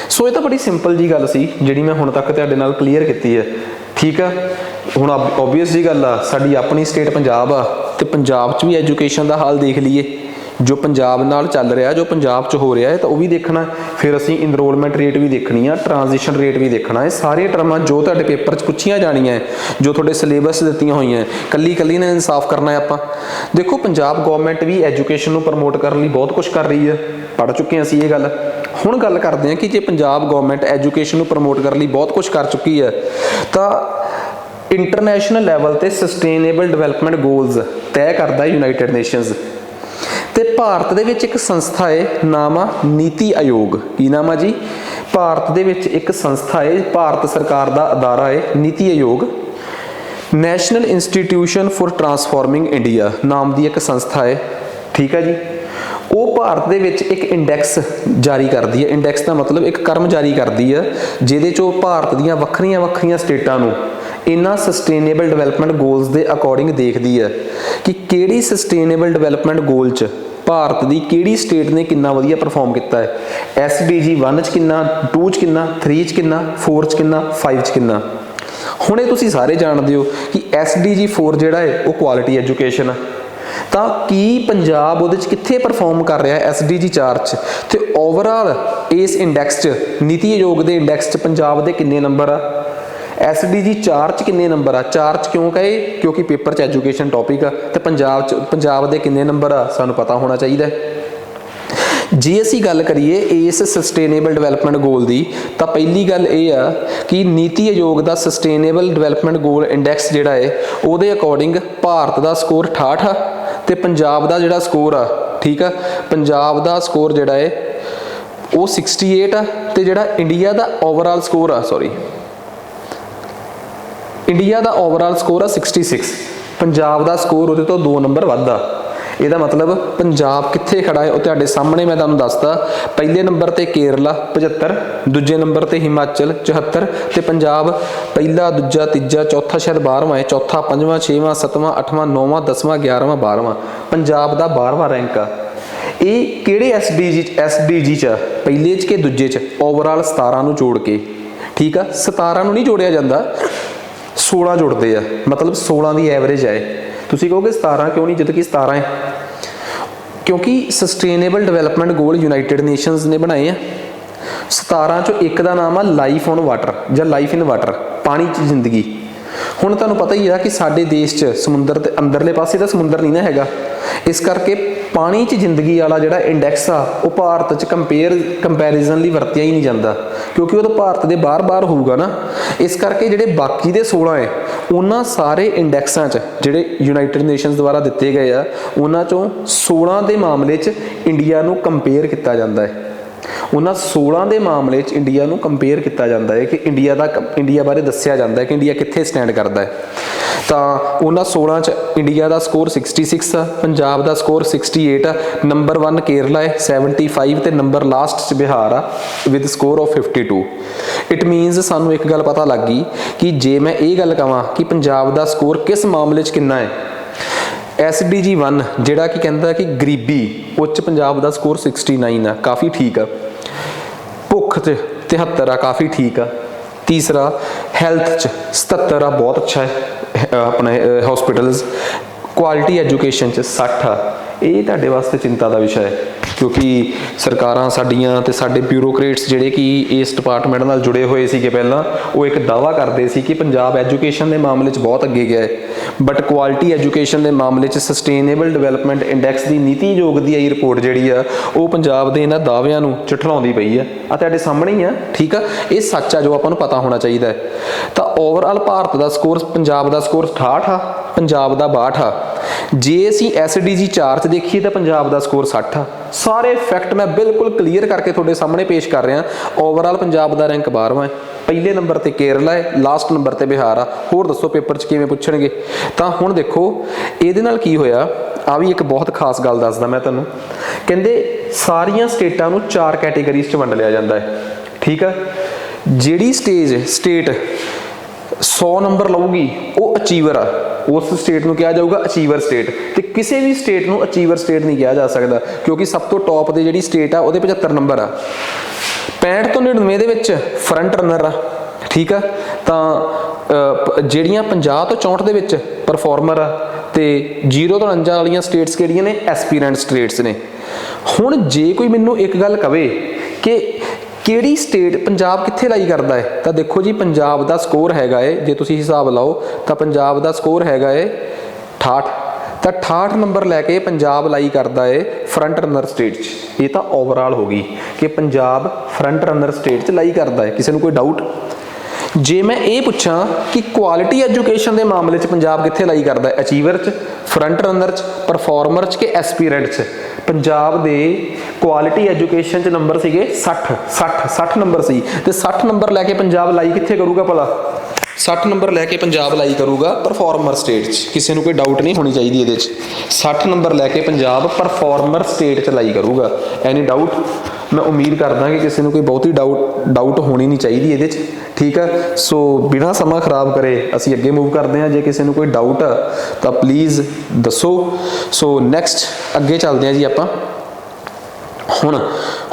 [SPEAKER 1] सो ये तो बड़ी सिंपल जी गल सी जिहड़ी मैं हुण तक तुहाडे नाल क्लीयर कीती है, ठीक है। हुण ओबवियस जी गल आ, साडी अपनी स्टेट पंजाब आ ते पंजाब च भी एजुकेशन दा हाल देख लीए, जो पंजाब नाल चल रहा, जो पंजाब च हो रहा है तो वह भी देखना, फिर असी इनरोलमेंट रेट भी देखनी है, ट्रांजिशन रेट भी देखना है। सारे टर्मां जो तुहाडे पेपर च पुछियां जानियां है, जो तुहाडे सिलेबस दित्तियां होईयां कल्ली कल्ली ने इंसाफ करना है आपां। देखो पंजाब गवर्नमेंट भी एजुकेशन नूं प्रमोट करने लई बहुत कुछ कर रही है, पढ़ चुके हैं असीं ये गल। हुण गल करदे हैं कि जे पंजाब गवर्नमेंट एजुकेशन नूं प्रमोट करने लई बहुत कुछ कर चुकी है तां इंटरनेशनल लैवल ते सस्टेनेबल डिवेलपमेंट गोल्स तय करदा यूनाइटेड नेशनस। ते भारत दे विच एक संस्था है, नाम आ नीति आयोग। की नाम आ जी? भारत दे विच एक संस्था है, भारत सरकार दा अदारा है NITI Aayog. National institution for transforming India नाम दी एक संस्था है, ठीक है जी। वो भारत दे विच एक इंडैक्स जारी करदी है, इंडैक्स का मतलब एक क्रम जारी करदी है जिहदे चों भारत दीयां वक्खरियां वक्खरियां स्टेटां नूं इन्हां सस्टेनेबल डिवेलपमेंट गोल्स दे अकॉर्डिंग देखदी है कि किहड़ी सस्टेनेबल डिवेलपमेंट गोल च भारत दी किहड़ी स्टेट ने किन्ना वधिया परफॉर्म किया है। SDG 1 च किन्ना, 2 च किन्ना, 3 च किन्ना, 4 च किन्ना, 5 च किन्ना। हुणे तुसीं सारे जाणदे हो कि SDG 4 जिहड़ा है वो क्वालिटी एजुकेशन है, तां की पंजाब उहदे च कित्थे परफॉर्म कर रहा है SDG 4 च, ते ओवरऑल इस इंडैक्स च नीति आयोग दे इंडैक्स च पंजाब दे किन्ने नंबर आ, SDG 4 च किन्ने नंबर आ। 4 च क्यों कहे? क्योंकि पेपर च एजुकेशन टॉपिक आ, ते पंजाब दे किन्ने नंबर आ सानू पता होना चाहिए। जे असी गल करिए इस सस्टेनेबल डिवेलपमेंट गोल की, तो पहली गल ये आ कि नीति आयोग का सस्टेनेबल डिवेलपमेंट गोल इंडैक्स जिहड़ा है उहदे अकॉर्डिंग भारत का स्कोर 68 आ ते पंजाब का जिहड़ा स्कोर आ, ठीक है, पंजाब का स्कोर जिहड़ा है वो 68 आ ते जिहड़ा इंडिया का ओवरऑल स्कोर आ, सॉरी इंडिया का ओवरऑल स्कोर आ 66, पंजाब का स्कोर उहदे तो 2 नंबर वध आ। ਇਹਦਾ मतलब पंजाब कित्थे खड़ा है वो तुहाडे सामने मैं तुहानूं दसदा। पहले नंबर ते केरला 75, दूजे नंबर ते हिमाचल 74 ते पंजाब पहला, दूजा, तीजा, चौथा शायद 12वां है, चौथा, 5वां, 6वां, 7वां, 8वां, 9वां, 10वां, 11वां, 12वां, पंजाब दा 12वां रैंक आ। ये किहड़े SDG च पहले च के दूजे च? ओवरऑल 17 नूं जोड़ के, ठीक आ। 17 नूं नहीं जोड़िया जांदा, 16 जुड़ते हैं, मतलब 16 की एवरेज है। तुसीं कहोगे 17 क्यों नहीं, जद कि 17 है? क्योंकि सस्टेनेबल डिवेलपमेंट गोल यूनाइटेड नेशनस ने बनाए हैं। 17 चो एक का नाम आ लाइफ ऑन वाटर या लाइफ इन वाटर, पानी च जिंदगी। हुण तुहानूं पता ही है कि साडे देश च समुंदर ते अंदरले पासे तां समुंदर नहीं ना हैगा, इस करके पानी च जिंदगी वाला जिहड़ा इंडैक्स आ वो भारत च कंपैरिजन लई वरतिया ही नहीं जाता, क्योंकि वो तो भारत दे बाहर बाहर होऊगा ना। इस करके जिहड़े बाकी दे 16 है उन्हां सारे इंडैक्सां च जिहड़े यूनाइटेड नेशनस द्वारा दिते गए आ उन्हां चों 16 के मामले च इंडिया नूं कंपेयर किया जाता है। उन्हां 16 के मामले च इंडिया नूं कंपेयर किया जाता है कि इंडिया बारे दस्सिया जाता है कि इंडिया कित्थे स्टैंड करता है। तो उन्हां 16 च इंडिया का स्कोर 66 आ, पंजाब का स्कोर 68 आ, नंबर 1 केरला है 75 ते नंबर लास्ट च बिहार आ with score of 52। It means सानू एक गल पता लग गई कि जे मैं ये गल कहां कि पंजाब का स्कोर किस मामले च कितना है, SDG 1 ਜਿਹੜਾ ਕਿ ਕਹਿੰਦਾ ਕਿ ਗਰੀਬੀ, ਉਹ 'ਚ ਪੰਜਾਬ ਦਾ ਸਕੋਰ 69 ਆ, ਕਾफ़ी ठीक ਆ। ਭੁੱਖ 'ਚ 73 ਆ, काफ़ी ठीक ਆ। तीसरा हैल्थ च 77 आ, बहुत अच्छा है अपने हॉस्पिटल्स। क्वालिटी एजुकेशन च 60 आ। ਇਹ ਤੁਹਾਡੇ ਵਾਸਤੇ ਚਿੰਤਾ ਦਾ ਵਿਸ਼ਾ ਹੈ, ਕਿਉਂਕਿ ਸਰਕਾਰਾਂ ਸਾਡੀਆਂ ਤੇ ਸਾਡੇ ਬਿਊਰੋਕਰੇਟਸ ਜਿਹੜੇ ਕਿ ਇਸ ਡਿਪਾਰਟਮੈਂਟ ਨਾਲ ਜੁੜੇ ਹੋਏ ਸੀਗੇ ਪਹਿਲਾਂ, ਉਹ ਇੱਕ ਦਾਅਵਾ ਕਰਦੇ ਸੀ ਕਿ ਪੰਜਾਬ ਐਜੂਕੇਸ਼ਨ ਦੇ ਮਾਮਲੇ 'ਚ ਬਹੁਤ ਅੱਗੇ ਗਿਆ ਹੈ, ਬਟ ਕੁਆਲਿਟੀ ਐਜੂਕੇਸ਼ਨ ਦੇ ਮਾਮਲੇ 'ਚ ਸਸਟੇਨੇਬਲ ਡਿਵੈਲਪਮੈਂਟ ਇੰਡੈਕਸ ਦੀ ਨੀਤੀ ਆਯੋਗ ਦੀ ਆਈ ਰਿਪੋਰਟ ਜਿਹੜੀ ਆ, ਉਹ ਪੰਜਾਬ ਦੇ ਇਹਨਾਂ ਦਾਅਵਿਆਂ ਨੂੰ ਝੁਠਲਾਉਂਦੀ ਪਈ ਆ। ਤੁਹਾਡੇ ਸਾਹਮਣੇ ਹੀ ਆ, ਠੀਕ ਆ, ਇਹ ਸੱਚ ਆ ਜੋ ਆਪਾਂ ਨੂੰ ਪਤਾ ਹੋਣਾ ਚਾਹੀਦਾ ਹੈ। ਤਾਂ ਓਵਰਆਲ ਭਾਰਤ ਦਾ ਸਕੋਰ, ਪੰਜਾਬ ਦਾ ਸਕੋਰ 68 ਆ, ਪੰਜਾਬ ਦਾ 62 ਆ। ਜੇ ਅਸੀਂ SDG 4 'ਚ ਦੇਖੀਏ ਤਾਂ ਪੰਜਾਬ ਦਾ ਸਕੋਰ 60 ਆ। ਸਾਰੇ ਫੈਕਟ ਮੈਂ ਬਿਲਕੁਲ ਕਲੀਅਰ ਕਰਕੇ ਤੁਹਾਡੇ ਸਾਹਮਣੇ ਪੇਸ਼ ਕਰ ਰਿਹਾ। ਓਵਰਆਲ ਪੰਜਾਬ ਦਾ ਰੈਂਕ 12ਵਾਂ ਹੈ, ਪਹਿਲੇ ਨੰਬਰ ਤੇ ਕੇਰਲਾ ਹੈ, ਲਾਸਟ ਨੰਬਰ ਤੇ ਬਿਹਾਰ ਆ। ਹੋਰ ਦੱਸੋ ਪੇਪਰ 'ਚ ਕਿਵੇਂ ਪੁੱਛਣਗੇ? ਤਾਂ ਹੁਣ ਦੇਖੋ ਇਹਦੇ ਨਾਲ ਕੀ ਹੋਇਆ, ਆ ਵੀ ਇੱਕ ਬਹੁਤ ਖਾਸ ਗੱਲ ਦੱਸਦਾ ਮੈਂ ਤੁਹਾਨੂੰ। ਕਹਿੰਦੇ ਸਾਰੀਆਂ ਸਟੇਟਾਂ ਨੂੰ 4 ਕੈਟੇਗਰੀਜ਼ 'ਚ ਵੰਡ ਲਿਆ ਜਾਂਦਾ ਹੈ, ਠੀਕ ਆ। ਜਿਹੜੀ ਸਟੇਟ 100 ਨੰਬਰ ਲਊਗੀ ਉਹ ਅਚੀਵਰ ਆ, ਉਸ ਸਟੇਟ ਨੂੰ ਕਿਹਾ ਜਾਊਗਾ ਅਚੀਵਰ ਸਟੇਟ। ਤੇ ਕਿਸੇ ਵੀ ਸਟੇਟ ਨੂੰ ਅਚੀਵਰ ਸਟੇਟ ਨਹੀਂ ਕਿਹਾ ਜਾ ਸਕਦਾ, ਕਿਉਂਕਿ ਸਭ ਤੋਂ ਟੌਪ ਦੇ ਜਿਹੜੀ ਸਟੇਟ ਆ ਉਹਦੇ 75 ਨੰਬਰ ਆ। 65 ਤੋਂ 99 ਦੇ ਵਿੱਚ ਫਰੰਟ ਰਨਰ ਆ, ਠੀਕ ਆ। ਤਾਂ ਜਿਹੜੀਆਂ 50 ਤੋਂ 64 ਦੇ ਵਿੱਚ ਪਰਫਾਰਮਰ ਆ, ਤੇ 0 ਤੋਂ 49 ਵਾਲੀਆਂ ਸਟੇਟਸ ਕਿਹੜੀਆਂ ਨੇ? ਐਸਪੀਰੈਂਟ ਸਟੇਟਸ ਨੇ। ਹੁਣ ਜੇ ਕੋਈ ਮੈਨੂੰ ਇੱਕ ਗੱਲ ਕਵੇ ਕਿ ਕਿਹੜੀ ਸਟੇਟ ਪੰਜਾਬ ਕਿੱਥੇ ਲਾਈ ਕਰਦਾ ਹੈ, ਤਾਂ ਦੇਖੋ ਜੀ ਪੰਜਾਬ ਦਾ ਸਕੋਰ ਹੈਗਾ ਏ, ਜੇ ਤੁਸੀਂ ਹਿਸਾਬ ਲਾਓ ਤਾਂ ਪੰਜਾਬ ਦਾ ਸਕੋਰ ਹੈਗਾ ਏ 68। ਤਾਂ 68 ਨੰਬਰ ਲੈ ਕੇ ਪੰਜਾਬ ਲਾਈ ਕਰਦਾ ਏ ਫਰੰਟ ਰਨਰ ਸਟੇਟ 'ਚ। ਇਹ ਤਾਂ ਓਵਰਆਲ ਹੋ ਗਈ ਕਿ ਪੰਜਾਬ ਫਰੰਟ ਰਨਰ ਸਟੇਟ 'ਚ ਲਾਈ ਕਰਦਾ ਹੈ। ਕਿਸੇ ਨੂੰ ਕੋਈ ਡਾਊਟ? ਜੇ ਮੈਂ ਇਹ ਪੁੱਛਾਂ ਕਿ ਕੁਆਲਿਟੀ ਐਜੂਕੇਸ਼ਨ ਦੇ ਮਾਮਲੇ 'ਚ ਪੰਜਾਬ ਕਿੱਥੇ ਲਾਈ ਕਰਦਾ ਹੈ? ਅਚੀਵਰ 'ਚ, ਫਰੰਟ ਰਨਰ 'ਚ, ਪਰਫਾਰਮਰ 'ਚ ਕਿ ਐਸਪੀਰੈਂਟ 'ਚ? ਪੰਜਾਬ ਦੇ ਕੁਆਲਿਟੀ ਐਜੂਕੇਸ਼ਨ 'ਚ ਨੰਬਰ ਸੀਗੇ 60 ਨੰਬਰ ਸੀ। ਤੇ 60 ਨੰਬਰ ਲੈ ਕੇ ਪੰਜਾਬ ਲਾਈ ਕਿੱਥੇ ਕਰੂਗਾ ਭਲਾ? 60 ਨੰਬਰ ਲੈ ਕੇ ਪੰਜਾਬ ਲਾਈ ਕਰੂਗਾ ਪਰਫਾਰਮਰ ਸਟੇਟ 'ਚ। ਕਿਸੇ ਨੂੰ ਕੋਈ ਡਾਊਟ ਨਹੀਂ ਹੋਣੀ ਚਾਹੀਦੀ ਇਹਦੇ 'ਚ। 60 ਨੰਬਰ ਲੈ ਕੇ ਪੰਜਾਬ ਪਰਫਾਰਮਰ ਸਟੇਟ 'ਚ ਲਾਈ ਕਰੂਗਾ। ਐਨੀ ਡਾਊਟ? ਮੈਂ ਉਮੀਦ ਕਰਦਾ ਕਿ ਕਿਸੇ ਨੂੰ ਕੋਈ ਬਹੁਤੀ ਡਾਊਟ ਹੋਣੀ ਨਹੀਂ ਚਾਹੀਦੀ ਇਹਦੇ 'ਚ, ਠੀਕ ਹੈ। ਸੋ ਬਿਨਾਂ ਸਮਾਂ ਖਰਾਬ ਕਰੇ ਅਸੀਂ ਅੱਗੇ ਮੂਵ ਕਰਦੇ ਹਾਂ। ਜੇ ਕਿਸੇ ਨੂੰ ਕੋਈ ਡਾਊਟ ਆ ਤਾਂ ਪਲੀਜ਼ ਦੱਸੋ। ਸੋ ਨੈਕਸਟ ਅੱਗੇ ਚੱਲਦੇ ਹਾਂ ਜੀ ਆਪਾਂ।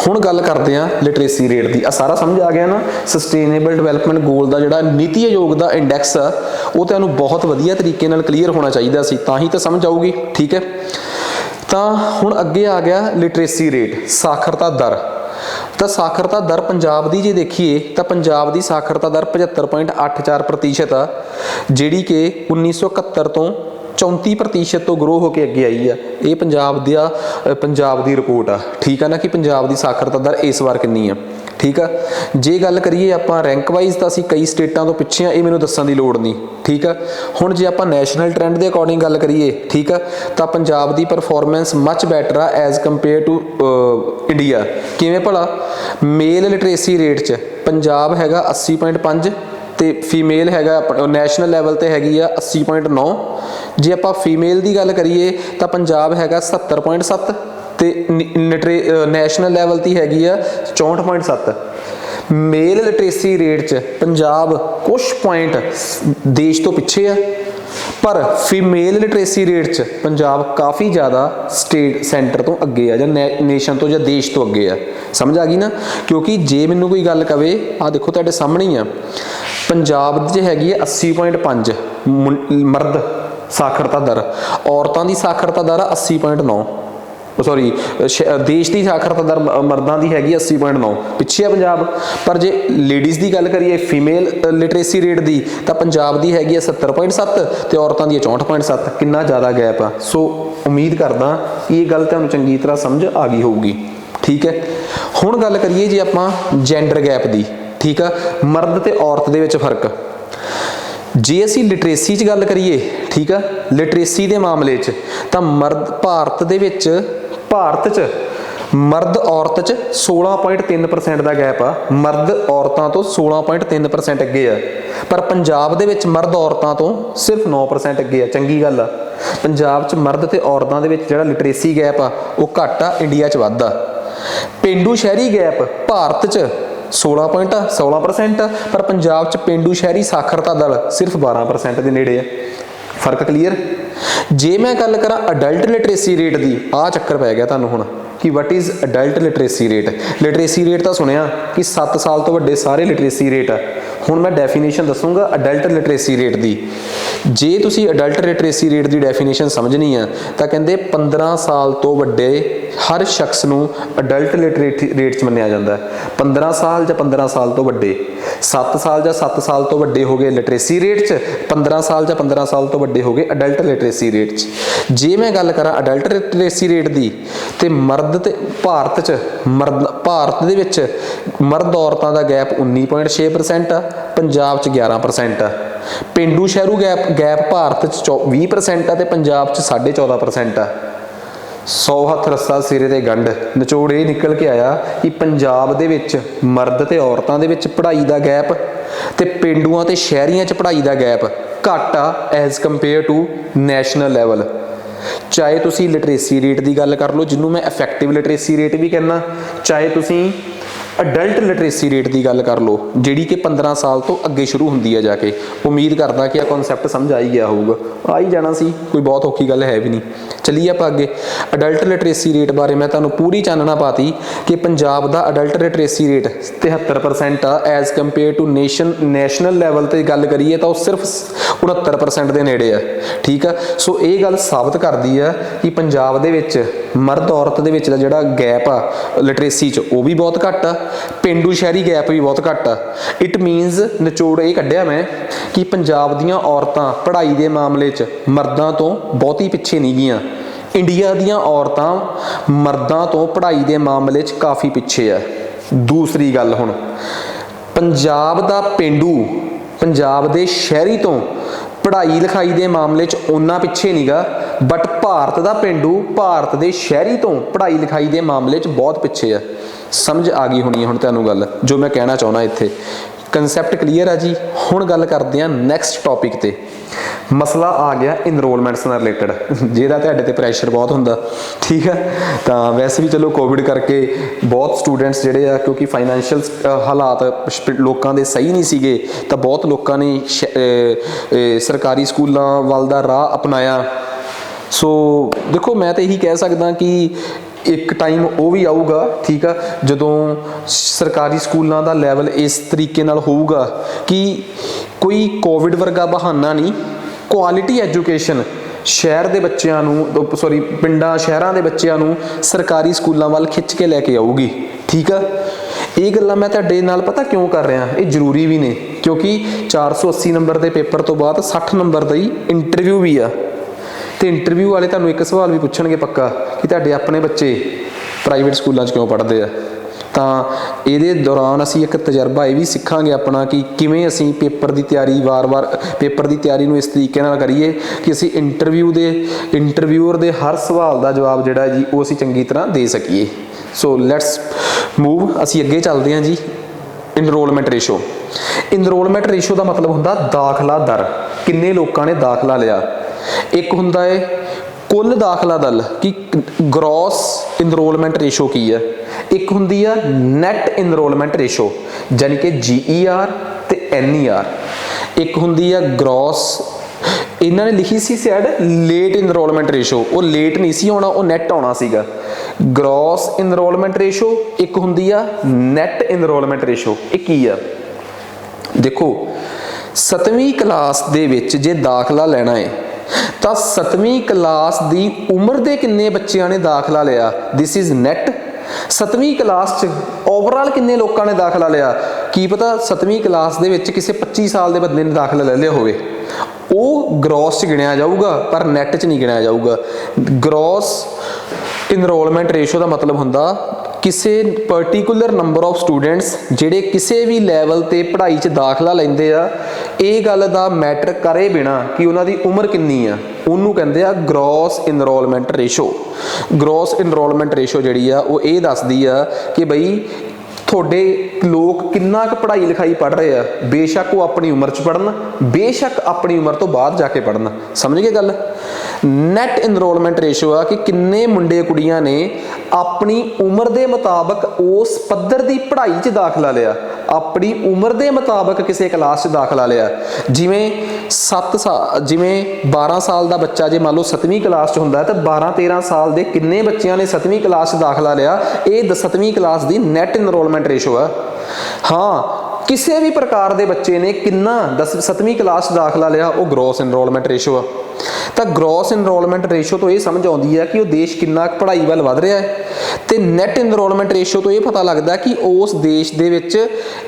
[SPEAKER 1] ਹੁਣ ਗੱਲ ਕਰਦੇ ਹਾਂ ਲਿਟਰੇਸੀ ਰੇਟ ਦੀ। ਆ ਸਾਰਾ ਸਮਝ ਆ ਗਿਆ ਨਾ? ਸਸਟੇਨੇਬਲ ਡਿਵੈਲਪਮੈਂਟ ਗੋਲ ਦਾ ਜਿਹੜਾ ਨੀਤੀ ਆਯੋਗ ਦਾ ਇੰਡੈਕਸ ਆ, ਉਹ ਤੁਹਾਨੂੰ ਬਹੁਤ ਵਧੀਆ ਤਰੀਕੇ ਨਾਲ ਕਲੀਅਰ ਹੋਣਾ ਚਾਹੀਦਾ ਸੀ, ਤਾਂ ਹੀ ਤਾਂ ਸਮਝ ਆਊਗੀ, ਠੀਕ ਹੈ। ਤਾਂ ਹੁਣ ਅੱਗੇ ਆ ਗਿਆ ਲਿਟਰੇਸੀ ਰੇਟ, ਸਾਖਰਤਾ ਦਰ। ਤਾਂ ਸਾਖਰਤਾ ਦਰ ਪੰਜਾਬ ਦੀ ਜੇ ਦੇਖੀਏ ਤਾਂ ਪੰਜਾਬ ਦੀ ਸਾਖਰਤਾ ਦਰ 75.84% ਆ, ਜਿਹੜੀ ਕਿ 1971 ਤੋਂ 34% ਤੋਂ ਗਰੋ ਹੋ ਕੇ ਅੱਗੇ ਆਈ ਆ। ਇਹ ਪੰਜਾਬ ਦੀ ਰਿਪੋਰਟ ਆ, ਠੀਕ ਆ ਨਾ, ਕਿ ਪੰਜਾਬ ਦੀ ਸਾਖਰਤਾ ਦਰ ਇਸ ਵਾਰ ਕਿੰਨੀ ਆ, ਠੀਕ ਆ। ਜੇ ਗੱਲ ਕਰੀਏ ਆਪਾਂ ਰੈਂਕ ਵਾਈਜ਼ ਤਾਂ ਅਸੀਂ ਕਈ ਸਟੇਟਾਂ ਤੋਂ ਪਿੱਛੇ ਆ, ਇਹ ਮੈਨੂੰ ਦੱਸਣ ਦੀ ਲੋੜ ਨਹੀਂ, ਠੀਕ ਆ। ਹੁਣ ਜੇ ਆਪਾਂ ਨੈਸ਼ਨਲ ਟ੍ਰੈਂਡ ਦੇ ਅਕੋਰਡਿੰਗ ਗੱਲ ਕਰੀਏ, ਠੀਕ ਆ, ਤਾਂ ਪੰਜਾਬ ਦੀ ਪਰਫਾਰਮੈਂਸ ਮੱਚ ਬੈਟਰ ਆ ਐਜ਼ ਕੰਪੇਅਰ ਟੂ ਇੰਡੀਆ। ਕਿਵੇਂ ਭਲਾ? ਮੇਲ ਲਿਟਰੇਸੀ ਰੇਟ 'ਚ ਪੰਜਾਬ ਹੈਗਾ 80.5 ਤੇ ਫੀਮੇਲ ਹੈਗਾ ਨੈਸ਼ਨਲ ਲੈਵਲ ਤੇ ਹੈਗੀ ਆ 80.9। ਜੇ ਆਪਾਂ ਫੀਮੇਲ ਦੀ ਗੱਲ ਕਰੀਏ ਤਾਂ ਪੰਜਾਬ ਹੈਗਾ 70.7 ਤੇ ਨੈਸ਼ਨਲ ਲੈਵਲ ਤੇ ਹੈਗੀ ਆ 64.7। ਮੇਲ ਲਿਟਰੇਸੀ ਰੇਟ 'ਚ ਪੰਜਾਬ ਕੁਛ ਪੁਆਇੰਟ ਦੇਸ਼ ਤੋਂ ਪਿੱਛੇ ਆ, ਪਰ ਫੀਮੇਲ ਲਿਟਰੇਸੀ ਰੇਟ 'ਚ ਪੰਜਾਬ ਕਾਫੀ ਜ਼ਿਆਦਾ ਸੈਂਟਰ ਤੋਂ ਅੱਗੇ ਆ, ਜਾਂ ਨੇਸ਼ਨ ਤੋਂ ਜਾਂ ਦੇਸ਼ ਤੋਂ ਅੱਗੇ ਆ। ਸਮਝ ਆ ਗਈ ਨਾ? ਕਿਉਂਕਿ ਜੇ ਮੈਨੂੰ ਕੋਈ ਗੱਲ ਕਵੇ, ਆ ਦੇਖੋ ਤੁਹਾਡੇ ਸਾਹਮਣੇ ਹੀ ਆ, ਪੰਜਾਬ 'ਚ ਹੈਗੀ ਆ 80.5 ਮਰਦ ਸਾਖਰਤਾ ਦਰ, ਔਰਤਾਂ ਦੀ ਸਾਖਰਤਾ ਦਰ ਆ 80.9। ਸੌਰੀ, ਦੇਸ਼ ਦੀ ਸਾਖਰਤਾ ਦਰ ਮਰਦਾਂ ਦੀ ਹੈਗੀ 80.9, ਪਿੱਛੇ ਆ ਪੰਜਾਬ। ਪਰ ਜੇ ਲੇਡੀਜ਼ ਦੀ ਗੱਲ ਕਰੀਏ ਫੀਮੇਲ ਲਿਟਰੇਸੀ ਰੇਟ ਦੀ, ਤਾਂ ਪੰਜਾਬ ਦੀ ਹੈਗੀ ਆ 70.7 ਤੇ ਔਰਤਾਂ ਦੀ 64.7। ਕਿੰਨਾ ਜ਼ਿਆਦਾ ਗੈਪ ਆ। ਸੋ ਉਮੀਦ ਕਰਦਾ ਇਹ ਗੱਲ ਤੁਹਾਨੂੰ ਚੰਗੀ ਤਰ੍ਹਾਂ ਸਮਝ ਆ ਗਈ ਹੋਊਗੀ, ਠੀਕ ਹੈ। ਹੁਣ ਗੱਲ ਕਰੀਏ ਜੇ ਆਪਾਂ ਜੈਂਡਰ ਗੈਪ ਦੀ, ਠੀਕ ਆ, ਮਰਦ ਤੇ ਔਰਤ ਦੇ ਵਿੱਚ ਫਰਕ। ਜੇ ਅਸੀਂ ਲਿਟਰੇਸੀ 'ਚ ਗੱਲ ਕਰੀਏ, ਠੀਕ ਆ, ਲਿਟਰੇਸੀ ਦੇ ਮਾਮਲੇ 'ਚ ਤਾਂ ਭਾਰਤ 'ਚ ਮਰਦ ਔਰਤ 'ਚ 16.3% ਦਾ ਗੈਪ ਆ। ਮਰਦ ਔਰਤਾਂ ਤੋਂ 16.3% ਅੱਗੇ ਆ, ਪਰ ਪੰਜਾਬ ਦੇ ਵਿੱਚ ਮਰਦ ਔਰਤਾਂ ਤੋਂ ਸਿਰਫ 9% ਅੱਗੇ ਆ। ਚੰਗੀ ਗੱਲ ਆ। ਪੰਜਾਬ 'ਚ ਮਰਦ ਤੇ ਔਰਤਾਂ ਦੇ ਵਿੱਚ ਜਿਹੜਾ ਲਿਟਰੇਸੀ ਗੈਪ ਆ ਉਹ ਘੱਟ ਆ, ਇੰਡੀਆ 'ਚ ਵੱਧ ਆ। ਪੇਂਡੂ ਸ਼ਹਿਰੀ ਗੈਪ ਭਾਰਤ 'ਚ 16% ਪਰ ਪੰਜਾਬ 'ਚ ਪੇਂਡੂ ਸ਼ਹਿਰੀ ਸਾਖਰਤਾ ਦਰ ਸਿਰਫ 12% ਦੇ ਨੇੜੇ ਆ। फर्क क्लीयर। जे मैं गल करा अडल्ट लिटरेसी रेट की, आ चक्कर पै गया तुहानूं हुण कि what is adult literacy rate. Literacy rate तो सुनिया कि 7 साल तो वड्डे सारे लिटरेसी रेट आ। हुण मैं डेफिनेशन दसूँगा अडल्ट लिटरेसी रेट की। जे तुसी अडल्ट लिटरेसी रेट की डेफिनेशन समझनी है तो कहते 15 साल तो वड्डे हर शख्स नूं अडल्ट लिटरेसी रेट च मन्निया जाता है। 15 साल या 15 साल तो वड्डे, 7 साल या 7 साल तो वड्डे हो गए लिटरेसी रेट च, 15 साल या 15 साल तो वड्डे हो गए अडल्ट लिटरेसी रेट च। जे मैं गल करा अडल्ट लिटरेसी रेट की तो मर्द ते भारत च भारत दे विच मर्द औरतां दा गैप 19.6% आ, पंजाब च 11% आ। पेंडू शहरू गैप भारत च 20% आ ते पंजाब च 14.5% आ। 100 हथ रस्सा सिरे ते गंढ, निचोड़ ये निकल के आया कि पंजाब दे विच मर्द ते औरतां दे विच पढ़ाई दा गैप ते पेंडूआं ते शहरियां च पढ़ाई दा गैप घट आ as compare to national level. चाहे तुसी लिटरेसी रेट की गल कर लो जिन्हों मैं इफैक्टिव लिटरेसी रेट भी कहना, चाहे तुसी अडल्ट लिटरेसी रेट की गल कर लो जिहड़ी कि 15 साल तो अगे शुरू होंदी है जाके। उम्मीद करदा कि कॉन्सैप्ट समझ आ ही गया होगा, आ ही जाना सी, कोई बहुत औखी गल है भी नहीं। चलिए आप अगे अडल्ट लिटरेसी रेट बारे मैं तुहानूं पूरी चानना पाती कि पंजाब दा अडल्ट लिटरेसी रेट 73% आ as compare to national level ते गल करिए तो सिर्फ 69% के नेड़े है। ठीक है, सो ये गल साबित करती है कि पंजाब दे विच मर्द औरत दे विच दा जिहड़ा गैप आ लिटरेसी च वो भी बहुत घट आ, पेंडू शहरी गैप भी बहुत घट आ। इट मीनस निचोड़ ये कढ़िया मैं कि पंजाब दीयां औरतां पढ़ाई के मामले च मर्दां तो बहुती पिछे नहीं गियां। इंडिया दीयां औरतां मर्दां तो पढ़ाई के मामले च काफ़ी पिछे है। दूसरी गल हुण पंजाब दा पेंडू पंजाब दे शहरी तो पढ़ाई लिखाई के मामले च उन्ना पिछे नहीं गा, बट भारत दा पेंडू भारत दे शहरी तो पढ़ाई लिखाई के मामले च बहुत पिछे है। समझ आ गई होनी है हुण तुहानूं गल जो मैं कहना चाहुंदा इत्थे, कंसैप्ट क्लीयर है जी। हुण गल करते हैं नैक्सट टॉपिक ते। मसला आ गया इनरोलमेंट्स नाल रिलेटेड, जिहदा तुहाडे ते प्रैशर बहुत हुंदा। ठीक है, तो वैसे भी चलो कोविड करके बहुत स्टूडेंट्स जिहड़े आ क्योंकि फाइनैंशियल हालात लोकां दे सही नहीं सीगे तो बहुत लोगों ने सरकारी स्कूलों वाल दा राह अपनाया। सो देखो मैं तो यही कह सकदा कि एक टाइम वो भी आऊगा, ठीक है, जदों सरकारी स्कूलों का लैवल इस तरीके नाल होऊगा कि कोई कोविड वर्गा बहाना नहीं, क्वालिटी एजुकेशन शहर के बच्चों नूं सॉरी पिंडां शहरां दे बच्चों नूं सरकारी स्कूलों वाल खिंच के लैके आऊगी। ठीक है, ये गल्लां मैं तुहाडे नाल पता क्यों कर रहा, ये जरूरी भी ने क्योंकि 480 नंबर के पेपर तो बाद 60 नंबर का ही इंटरव्यू भी आ। तो इंटरव्यू वाले तुहानूं एक सवाल भी पुछणगे पक्का कि तुहाडे अपने बच्चे प्राइवेट स्कूलों क्यों पढ़ते हैं। तो ये दौरान असी एक तजर्बा ये भी सीखांगे अपना कि किवें असी पेपर की तैयारी वार वार पेपर की तैयारी नूं इस तरीके नाल करिए कि असी इंटरव्यूअर दे हर सवाल का जवाब जिहड़ा जी वो असी चंगी तरह दे सकीए। सो लैट्स मूव, असी अगे चलते हैं जी। इनरोलमेंट रेशो, इनरोलमेंट रेशो का मतलब हुंदा दाखला दर, किन्ने लोगों ने दाखला लिया। एक हुंदा है कुल दाखला दर कि ग्रॉस इनरोलमेंट रेशो की है, एक हुंदी है नैट इनरोलमेंट रेशो यानी कि GER ते NER, एक हुंदी है ग्रॉस इन्होंने लिखी सी सैड लेट इनरोलमेंट रेशो, वो लेट नहीं सी आना, वो नैट आना सीगा। ग्रॉस इनरोलमेंट रेशो एक हुंदी है नैट इनरोलमेंट रेशो। एक की है देखो 7वीं क्लास दे विच जे दाखला लेना है तो 7वीं क्लास की उम्र के किन्ने बच्चों ने दाखला लिया, दिस इज नैट। 7वीं क्लास च ओवरऑल किन्ने लोगों ने दाखला लिया, की पता 7वीं क्लास दे विच किसी 25 साल के बंदे ने दाखला ले लिया होवे, वो ग्रॉस च गिणिया जाऊगा पर नैट च नहीं गिणिया जाऊगा। ग्रॉस इनरोलमेंट रेशो का मतलब हुंदा किसी पर्टिकुलर नंबर ऑफ स्टूडेंट्स जिहड़े किसी भी लैवल ते पढ़ाई च दाखला लैंदे आ, ये गल दा मैटर करे बिना कि उन्हां दी उम्र किन्नी आ, उन्नू कहंदे आ gross enrolment ratio. Gross enrolment ratio जिहड़ी आ वो ये दसदी आ कि बई थोड़े लोग किन्ना क पढ़ाई लिखाई पढ़ रहे हैं, बेशक वो अपनी उम्र च पढ़न, बेशक अपनी उम्र तो बाद जाके पढ़न। समझ गए गल। ਨੈਟ ਇਨਰੋਲਮੈਂਟ ਰੇਸ਼ੋ ਆ ਕਿ ਕਿੰਨੇ ਮੁੰਡੇ ਕੁੜੀਆਂ ਨੇ ਆਪਣੀ ਉਮਰ ਦੇ ਮੁਤਾਬਕ ਉਸ ਪੱਧਰ ਦੀ ਪੜ੍ਹਾਈ 'ਚ ਦਾਖਲਾ ਲਿਆ, ਆਪਣੀ ਉਮਰ ਦੇ ਮੁਤਾਬਕ ਕਿਸੇ ਕਲਾਸ 'ਚ ਦਾਖਲਾ ਲਿਆ। ਜਿਵੇਂ 12 ਸਾਲ ਦਾ ਬੱਚਾ ਜੇ ਮੰਨ ਲਓ 7ਵੀਂ ਕਲਾਸ 'ਚ ਹੁੰਦਾ ਤਾਂ 12-13 ਸਾਲ ਦੇ ਕਿੰਨੇ ਬੱਚਿਆਂ ਨੇ 7ਵੀਂ ਕਲਾਸ 'ਚ ਦਾਖਲਾ ਲਿਆ, ਇਹ 7ਵੀਂ ਕਲਾਸ ਦੀ ਨੈਟ ਇਨਰੋਲਮੈਂਟ ਰੇਸ਼ੋ ਆ। ਹਾਂ, ਕਿਸੇ ਵੀ ਪ੍ਰਕਾਰ ਦੇ ਬੱਚੇ ਨੇ ਕਿੰਨਾ 7ਵੀਂ ਕਲਾਸ 'ਚ ਦਾਖਲਾ ਲਿਆ, ਉਹ ਗ੍ਰੋਸ ਇਨਰੋਲਮੈਂਟ ਰੇਸ਼ੋ ਆ। ਤਾਂ ਗ੍ਰੋਸ ਇਨਰੋਲਮੈਂਟ ਰੇਸ਼ੋ ਤੋਂ ਇਹ ਸਮਝ ਆਉਂਦੀ ਹੈ ਕਿ ਉਹ ਦੇਸ਼ ਕਿੰਨਾ ਪੜ੍ਹਾਈ ਵੱਲ ਵਧ ਰਿਹਾ ਹੈ, ਤੇ ਨੈਟ ਇਨਰੋਲਮੈਂਟ ਰੇਸ਼ੋ ਤੋਂ ਇਹ ਪਤਾ ਲੱਗਦਾ ਕਿ ਉਸ ਦੇਸ਼ ਦੇ ਵਿੱਚ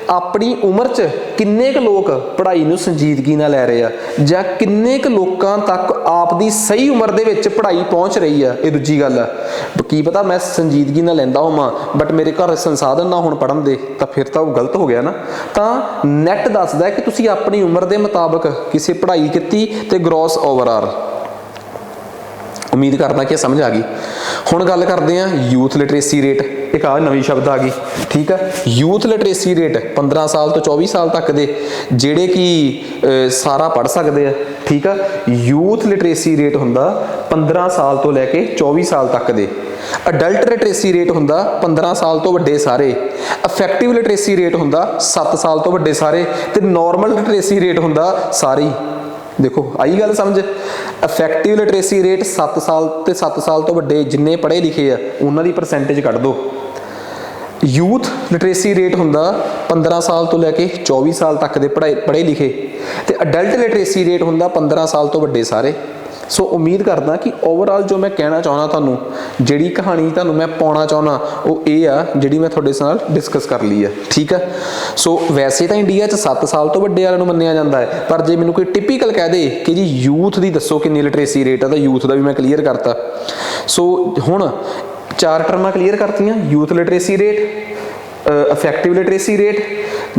[SPEAKER 1] ਆਪਣੀ ਉਮਰ 'ਚ ਕਿੰਨੇ ਕੁ ਲੋਕ ਪੜ੍ਹਾਈ ਨੂੰ ਸੰਜੀਦਗੀ ਨਾਲ ਲੈ ਰਹੇ ਆ, ਜਾਂ ਕਿੰਨੇ ਕੁ ਲੋਕਾਂ ਤੱਕ ਆਪ ਦੀ ਸਹੀ ਉਮਰ ਦੇ ਵਿੱਚ ਪੜ੍ਹਾਈ ਪਹੁੰਚ ਰਹੀ ਆ। ਇਹ ਦੂਜੀ ਗੱਲ ਆ। ਕੀ ਪਤਾ ਮੈਂ ਸੰਜੀਦਗੀ ਨਾਲ ਲੈਂਦਾ ਹੋਵਾਂ ਬਟ ਮੇਰੇ ਘਰ ਸੰਸਾਧਨ ਨਾ ਹੁਣ ਪੜ੍ਹਨ ਦੇ, ਤਾਂ ਫਿਰ ਤਾਂ ਉਹ ਗਲਤ ਹੋ ਗਿਆ ਨਾ। ਤਾਂ ਨੈਟ ਦੱਸਦਾ ਕਿ ਤੁਸੀਂ ਆਪਣੀ ਉਮਰ ਦੇ ਮੁਤਾਬਕ ਕਿਸੇ ਪੜ੍ਹਾਈ ਕੀਤੀ ਤੇ ਗ੍ਰੋਸ ਓਵਰਆਲ। ਉਮੀਦ ਕਰਦਾ ਕਿ ਸਮਝ ਆ ਗਈ। ਹੁਣ ਗੱਲ ਕਰਦੇ ਹਾਂ ਯੂਥ ਲਿਟਰੇਸੀ ਰੇਟ। ਇੱਕ ਆ ਨਵੀਂ ਸ਼ਬਦ ਆ ਗਈ, ਠੀਕ ਆ। ਯੂਥ ਲਿਟਰੇਸੀ ਰੇਟ 15 ਸਾਲ ਤੋਂ 24 ਸਾਲ ਤੱਕ ਦੇ ਜਿਹੜੇ ਕਿ ਸਾਰਾ ਪੜ੍ਹ ਸਕਦੇ ਆ, ਠੀਕ ਆ। ਯੂਥ ਲਿਟਰੇਸੀ ਰੇਟ ਹੁੰਦਾ 15 ਸਾਲ ਤੋਂ ਲੈ ਕੇ 24 ਸਾਲ ਤੱਕ ਦੇ। ਅਡਲਟ ਲਿਟਰੇਸੀ ਰੇਟ ਹੁੰਦਾ 15 ਸਾਲ ਤੋਂ ਵੱਡੇ ਸਾਰੇ। ਇਫੈਕਟਿਵ ਲਿਟਰੇਸੀ ਰੇਟ ਹੁੰਦਾ 7 ਸਾਲ ਤੋਂ ਵੱਡੇ ਸਾਰੇ, ਤੇ ਨਾਰਮਲ ਲਿਟਰੇਸੀ ਰੇਟ ਹੁੰਦਾ ਸਾਰੇ। ਦੇਖੋ ਆਈ ਗੱਲ ਸਮਝ। ਇਫੈਕਟਿਵ ਲਿਟਰੇਸੀ ਰੇਟ 7 ਸਾਲ ਤੇ 7 ਸਾਲ ਤੋਂ ਵੱਡੇ ਜਿੰਨੇ ਪੜ੍ਹੇ ਲਿਖੇ ਆ ਉਹਨਾਂ ਦੀ ਪਰਸੈਂਟੇਜ ਕੱਢ ਦਿਓ। ਯੂਥ ਲਿਟਰੇਸੀ ਰੇਟ ਹੁੰਦਾ 15 ਸਾਲ ਤੋਂ ਲੈ ਕੇ 24 ਸਾਲ ਤੱਕ ਦੇ ਪੜ੍ਹੇ ਲਿਖੇ, ਤੇ ਅਡਲਟ ਲਿਟਰੇਸੀ ਰੇਟ ਹੁੰਦਾ 15 ਸਾਲ ਤੋਂ ਵੱਡੇ ਸਾਰੇ। ਸੋ ਉਮੀਦ ਕਰਦਾ ਕਿ ਓਵਰਆਲ ਜੋ ਮੈਂ ਕਹਿਣਾ ਚਾਹੁੰਦਾ, ਤੁਹਾਨੂੰ ਜਿਹੜੀ ਕਹਾਣੀ ਤੁਹਾਨੂੰ ਮੈਂ ਪਾਉਣਾ ਚਾਹੁੰਦਾ ਉਹ ਇਹ ਆ ਜਿਹੜੀ ਮੈਂ ਤੁਹਾਡੇ ਨਾਲ ਡਿਸਕਸ ਕਰ ਲਈ ਆ, ਠੀਕ ਆ। ਸੋ ਵੈਸੇ ਤਾਂ ਇੰਡੀਆ 'ਚ 7 ਸਾਲ ਤੋਂ ਵੱਡੇ ਵਾਲਿਆਂ ਨੂੰ ਮੰਨਿਆ ਜਾਂਦਾ ਹੈ, ਪਰ ਜੇ ਮੈਨੂੰ ਕੋਈ ਟਿਪੀਕਲ ਕਹਿ ਦੇ ਕਿ ਜੀ ਯੂਥ ਦੀ ਦੱਸੋ ਕਿੰਨੀ ਲਿਟਰੇਸੀ ਰੇਟ ਆ, ਤਾਂ ਯੂਥ ਦਾ ਵੀ ਮੈਂ ਕਲੀਅਰ ਕਰਤਾ। ਸੋ ਹੁਣ 4 ਟਰਮਾਂ ਕਲੀਅਰ ਕਰਤੀਆਂ। Youth literacy rate, effective literacy rate,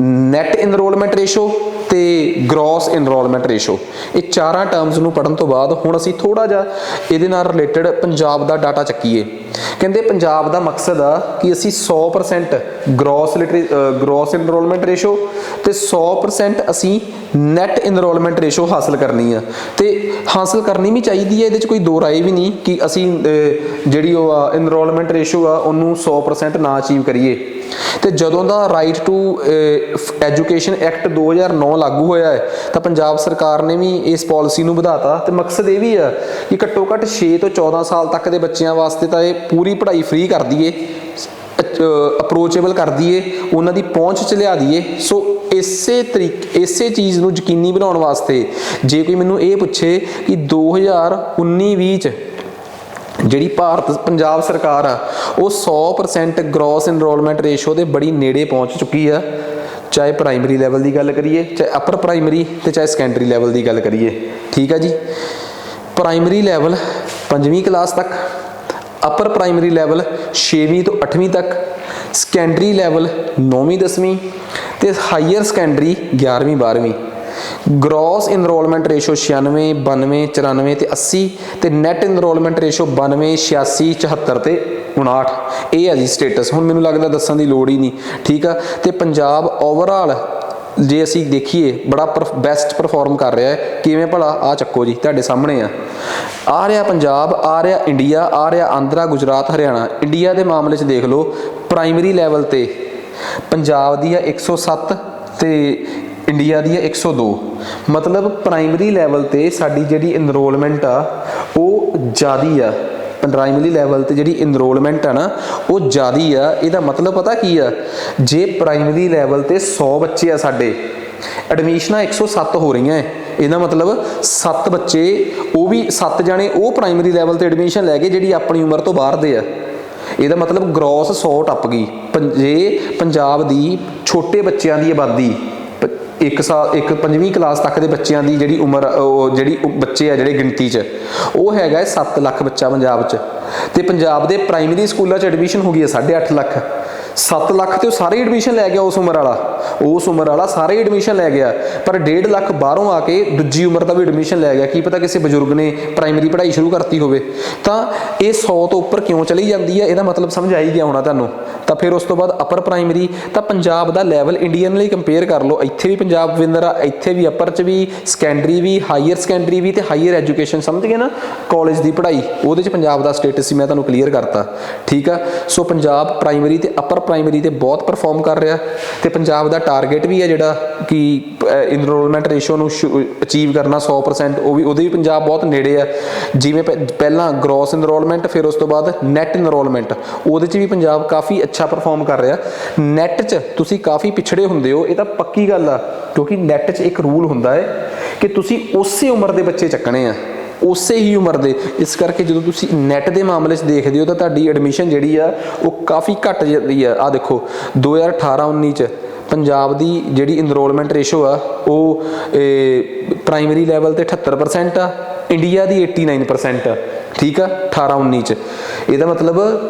[SPEAKER 1] net enrolment ratio ਤੇ ਗ੍ਰੋਸ ਇਨਰੋਲਮੈਂਟ ਰੇਸ਼ੋ। ਇਹ ਚਾਰਾਂ ਟਰਮਸ ਨੂੰ ਪੜ੍ਹਨ ਤੋਂ ਬਾਅਦ ਹੁਣ ਅਸੀਂ ਥੋੜਾ ਜਿਹਾ ਇਹਦੇ ਨਾਲ ਰਿਲੇਟਡ ਪੰਜਾਬ ਦਾ ਡਾਟਾ ਚੱਕੀਏ। ਕਹਿੰਦੇ ਪੰਜਾਬ ਦਾ ਮਕਸਦ ਆ ਕਿ ਅਸੀਂ 100% ਗ੍ਰੋਸ ਇਨਰੋਲਮੈਂਟ ਰੇਸ਼ੋ ਤੇ 100% ਅਸੀਂ ਨੈਟ ਇਨਰੋਲਮੈਂਟ ਰੇਸ਼ੋ ਹਾਸਲ ਕਰਨੀ ਆ, ਤੇ ਹਾਸਲ ਕਰਨੀ ਵੀ ਚਾਹੀਦੀ ਹੈ। ਇਹਦੇ 'ਚ ਕੋਈ ਦੋ ਰਾਏ ਵੀ ਨਹੀਂ ਕਿ ਅਸੀਂ ਜਿਹੜੀ ਉਹ ਆ ਇਨਰੋਲਮੈਂਟ ਰੇਸ਼ੋ ਆ ਉਹਨੂੰ 100% ਨਾ ਅਚੀਵ ਕਰੀਏ। ਤੇ ਜਦੋਂ ਦਾ ਰਾਈਟ ਟੂ ਐਜੂਕੇਸ਼ਨ ਐਕਟ 2009 ਲਾਗੂ ਹੋਇਆ ਹੈ ਤਾਂ ਪੰਜਾਬ ਸਰਕਾਰ ਨੇ ਵੀ ਇਸ ਪਾਲਿਸੀ ਨੂੰ ਵਧਾਤਾ, ਤੇ ਮਕਸਦ ਇਹ ਵੀ ਆ ਕਿ ਘੱਟੋ ਘੱਟ 6 ਤੋਂ 14 ਸਾਲ ਤੱਕ ਦੇ ਬੱਚਿਆਂ ਵਾਸਤੇ ਤਾਂ ਇਹ ਪੂਰੀ ਪੜ੍ਹਾਈ ਫ੍ਰੀ ਕਰ ਦਈਏ, ਅਪਰੋਚੇਬਲ ਕਰ ਦਈਏ, ਉਹਨਾਂ ਦੀ ਪਹੁੰਚ 'ਚ ਲਿਆ ਦਈਏ। ਸੋ ਇਸੇ ਚੀਜ਼ ਨੂੰ ਯਕੀਨੀ ਬਣਾਉਣ ਵਾਸਤੇ ਜੇ ਕੋਈ ਮੈਨੂੰ ਇਹ ਪੁੱਛੇ ਕਿ 2019-20 'ਚ ਜਿਹੜੀ ਪੰਜਾਬ ਸਰਕਾਰ ਆ ਉਹ 100% ਗ੍ਰੋਸ ਇਨਰੋਲਮੈਂਟ ਰੇਸ਼ੋ ਦੇ ਬੜੀ ਨੇੜੇ ਪਹੁੰਚ ਚੁੱਕੀ ਆ, ਚਾਹੇ ਪ੍ਰਾਇਮਰੀ ਲੈਵਲ ਦੀ ਗੱਲ ਕਰੀਏ, ਚਾਹੇ ਅਪਰ ਪ੍ਰਾਇਮਰੀ ਤੇ ਚਾਹੇ ਸੈਕੰਡਰੀ ਲੈਵਲ ਦੀ ਗੱਲ ਕਰੀਏ, ਠੀਕ ਆ ਜੀ। ਪ੍ਰਾਇਮਰੀ ਲੈਵਲ 5ਵੀਂ ਕਲਾਸ ਤੱਕ, ਅਪਰ ਪ੍ਰਾਇਮਰੀ ਲੈਵਲ 6ਵੀਂ ਤੋਂ 8ਵੀਂ ਤੱਕ, ਸੈਕੰਡਰੀ ਲੈਵਲ 9ਵੀਂ 10ਵੀਂ ਤੇ ਹਾਈਅਰ ਸੈਕੰਡਰੀ 11ਵੀਂ 12ਵੀਂ। ਗ੍ਰੋਸ ਇਨਰੋਲਮੈਂਟ ਰੇਸ਼ੋ 96, 92, 94 ਤੇ 80, ਤੇ ਨੈਟ ਇਨਰੋਲਮੈਂਟ ਰੇਸ਼ੋ 92, 86, 74 ਤੇ 59। ਇਹ ਹੈ ਜੀ ਸਟੇਟਸ। ਹੁਣ ਮੈਨੂੰ ਲੱਗਦਾ ਦੱਸਣ ਦੀ ਲੋੜ ਹੀ ਨਹੀਂ, ਠੀਕ ਆ। ਤੇ ਪੰਜਾਬ ਓਵਰਆਲ ਜੇ ਅਸੀਂ ਦੇਖੀਏ ਬੜਾ ਬੈਸਟ ਪਰਫਾਰਮ ਕਰ ਰਿਹਾ ਹੈ। ਕਿਵੇਂ ਭਲਾ? ਆ ਚੱਕੋ ਜੀ ਤੁਹਾਡੇ ਸਾਹਮਣੇ ਆ ਰਿਹਾ ਪੰਜਾਬ, ਆ ਰਿਹਾ ਇੰਡੀਆ, ਆ ਰਿਹਾ ਆਂਧਰਾ, ਗੁਜਰਾਤ, ਹਰਿਆਣਾ। ਇੰਡੀਆ ਦੇ ਮਾਮਲੇ 'ਚ ਦੇਖ ਲਓ, ਪ੍ਰਾਇਮਰੀ ਲੈਵਲ ਤੇ ਪੰਜਾਬ ਦੀ ਆ 107 ਤੇ ਇੰਡੀਆ ਦੀ ਹੈ 102। ਮਤਲਬ ਪ੍ਰਾਇਮਰੀ ਲੈਵਲ ਤੇ ਸਾਡੀ ਜਿਹੜੀ ਇਨਰੋਲਮੈਂਟ ਆ ਉਹ ਜ਼ਿਆਦੀ ਆ। ਪ੍ਰਾਇਮਰੀ ਲੈਵਲ ਤੇ ਜਿਹੜੀ ਇਨਰੋਲਮੈਂਟ ਆ ਨਾ ਉਹ ਜ਼ਿਆਦੀ ਆ। ਇਹਦਾ ਮਤਲਬ ਪਤਾ ਕੀ ਆ? ਜੇ ਪ੍ਰਾਇਮਰੀ ਲੈਵਲ ਤੇ 100 ਬੱਚੇ ਆ ਸਾਡੇ, ਐਡਮਿਸ਼ਨਾਂ 107 ਹੋ ਰਹੀਆਂ, ਇਹਦਾ ਮਤਲਬ 7 ਬੱਚੇ, ਉਹ ਵੀ 7 ਜਾਣੇ ਉਹ ਪ੍ਰਾਇਮਰੀ ਲੈਵਲ ਤੇ ਐਡਮਿਸ਼ਨ ਲੈ ਗਏ ਜਿਹੜੀ ਆਪਣੀ ਉਮਰ ਤੋਂ ਬਾਹਰ ਦੇ ਆ। ਇਹਦਾ ਮਤਲਬ ਗ੍ਰੋਸ 100 ਟੱਪ ਗਈ। ਜੇ ਪੰਜਾਬ ਦੀ ਛੋਟੇ ਬੱਚਿਆਂ ਦੀ ਆਬਾਦੀ 5ਵੀਂ ਕਲਾਸ ਤੱਕ ਦੇ ਬੱਚਿਆਂ ਦੀ ਜਿਹੜੀ ਉਮਰ, ਜਿਹੜੀ ਬੱਚੇ ਆ ਜਿਹੜੇ ਗਿਣਤੀ 'ਚ, ਉਹ ਹੈਗਾ 7 ਲੱਖ ਬੱਚਾ ਪੰਜਾਬ 'ਚ। ਤੇ ਪੰਜਾਬ ਦੇ ਪ੍ਰਾਇਮਰੀ ਸਕੂਲਾਂ 'ਚ ਐਡਮਿਸ਼ਨ ਹੋ ਗਈ ਹੈ 8.5 ਲੱਖ। 7 ਲੱਖ ਤੇ ਉਹ ਸਾਰੇ ਐਡਮਿਸ਼ਨ ਲੈ ਗਿਆ ਉਸ ਉਮਰ ਵਾਲਾ ਸਾਰੇ ਐਡਮਿਸ਼ਨ ਲੈ ਗਿਆ, ਪਰ 1.5 ਲੱਖ ਬਾਹਰੋਂ ਆ ਕੇ ਦੂਜੀ ਉਮਰ ਦਾ ਵੀ ਐਡਮਿਸ਼ਨ ਲੈ ਗਿਆ। ਕੀ ਪਤਾ ਕਿਸੇ ਬਜ਼ੁਰਗ ਨੇ ਪ੍ਰਾਇਮਰੀ ਪੜ੍ਹਾਈ ਸ਼ੁਰੂ ਕਰਤੀ ਹੋਵੇ। ਤਾਂ ਇਹ 100 ਤੋਂ ਉੱਪਰ ਕਿਉਂ ਚਲੀ ਜਾਂਦੀ ਹੈ, ਇਹਦਾ ਮਤਲਬ ਸਮਝ ਆ ਹੀ ਗਿਆ ਹੋਣਾ ਤੁਹਾਨੂੰ। ਤਾਂ ਫਿਰ ਉਸ ਤੋਂ ਬਾਅਦ ਅਪਰ ਪ੍ਰਾਇਮਰੀ, ਤਾਂ ਪੰਜਾਬ ਦਾ ਲੈਵਲ ਇੰਡੀਅਨ ਲਈ ਕੰਪੇਅਰ ਕਰ ਲਓ, ਇੱਥੇ ਵੀ ਪੰਜਾਬ ਵਿਨਰ ਆ, ਇੱਥੇ ਵੀ ਅਪਰ 'ਚ ਵੀ, ਸੈਕੰਡਰੀ ਵੀ, ਹਾਈਅਰ ਸੈਕੰਡਰੀ ਵੀ, ਤੇ ਹਾਈਅਰ ਐਜੂਕੇਸ਼ਨ ਸਮਝ ਗਏ ਨਾ, ਕਾਲਜ ਦੀ ਪੜ੍ਹਾਈ, ਉਹਦੇ 'ਚ ਪੰਜਾਬ ਦਾ ਸਟੇਟਸ ਸੀ, ਮੈਂ ਤੁਹਾਨੂੰ ਕਲੀਅਰ ਕਰਤਾ। ਠੀਕ ਆ। ਸੋ ਪੰਜਾਬ ਪ੍ਰਾਇਮਰੀ ਤੇ ਅਪਰ ਪ੍ਰਾਇਮਰੀ ਤੇ ਬਹੁਤ ਪਰਫਾਰਮ ਕਰ ਰਿਹਾ, ਤੇ ਪੰਜਾਬ ਦਾ ਟਾਰਗੇਟ ਵੀ ਹੈ ਜਿਹੜਾ ਕਿ ਇਨਰੋਲਮੈਂਟ ਰੇਸ਼ੋ ਨੂੰ ਅਚੀਵ ਕਰਨਾ 100%, ਉਹ ਵੀ ਉਹਦੇ ਵੀ ਪੰਜਾਬ ਬਹੁਤ ਨੇੜੇ ਆ। ਜਿਵੇਂ ਪਹਿਲਾਂ ਗ੍ਰੋਸ ਇਨਰੋਲਮੈਂਟ, ਫਿਰ ਉਸ ਤੋਂ ਬਾਅਦ ਨੈਟ ਇਨਰੋਲਮੈਂਟ, ਉਹਦੇ 'ਚ ਵੀ ਪੰਜਾਬ ਕਾਫੀ ਅੱਛਾ ਪਰਫਾਰਮ ਕਰ ਰਿਹਾ। ਨੈਟ 'ਚ ਤੁਸੀਂ ਕਾਫੀ ਪਿਛੜੇ ਹੁੰਦੇ ਹੋ, ਇਹ ਤਾਂ ਪੱਕੀ ਗੱਲ ਆ, ਕਿਉਂਕਿ ਨੈਟ 'ਚ ਇੱਕ ਰੂਲ ਹੁੰਦਾ ਹੈ ਕਿ ਤੁਸੀਂ ਉਸੇ ਉਮਰ ਦੇ ਬੱਚੇ ਚੱਕਣੇ ਆ, ਉਸੇ ਹੀ ਉਮਰ ਦੇ। ਇਸ ਕਰਕੇ ਜਦੋਂ ਤੁਸੀਂ ਨੈਟ ਦੇ ਮਾਮਲੇ 'ਚ ਦੇਖਦੇ ਹੋ ਤਾਂ ਤੁਹਾਡੀ ਐਡਮਿਸ਼ਨ ਜਿਹੜੀ ਆ ਉਹ ਕਾਫੀ ਘੱਟ ਜਾਂਦੀ ਆ। ਆਹ ਦੇਖੋ 2018-19 'ਚ ਪੰਜਾਬ ਦੀ ਜਿਹੜੀ ਇਨਰੋਲਮੈਂਟ ਰੇਸ਼ੋ ਆ ਉਹ ਪ੍ਰਾਇਮਰੀ ਲੈਵਲ ਤੇ 78% ਆ, ਇੰਡੀਆ ਦੀ 89% ਆ। ਠੀਕ ਆ। 18-19 'ਚ ਇਹਦਾ ਮਤਲਬ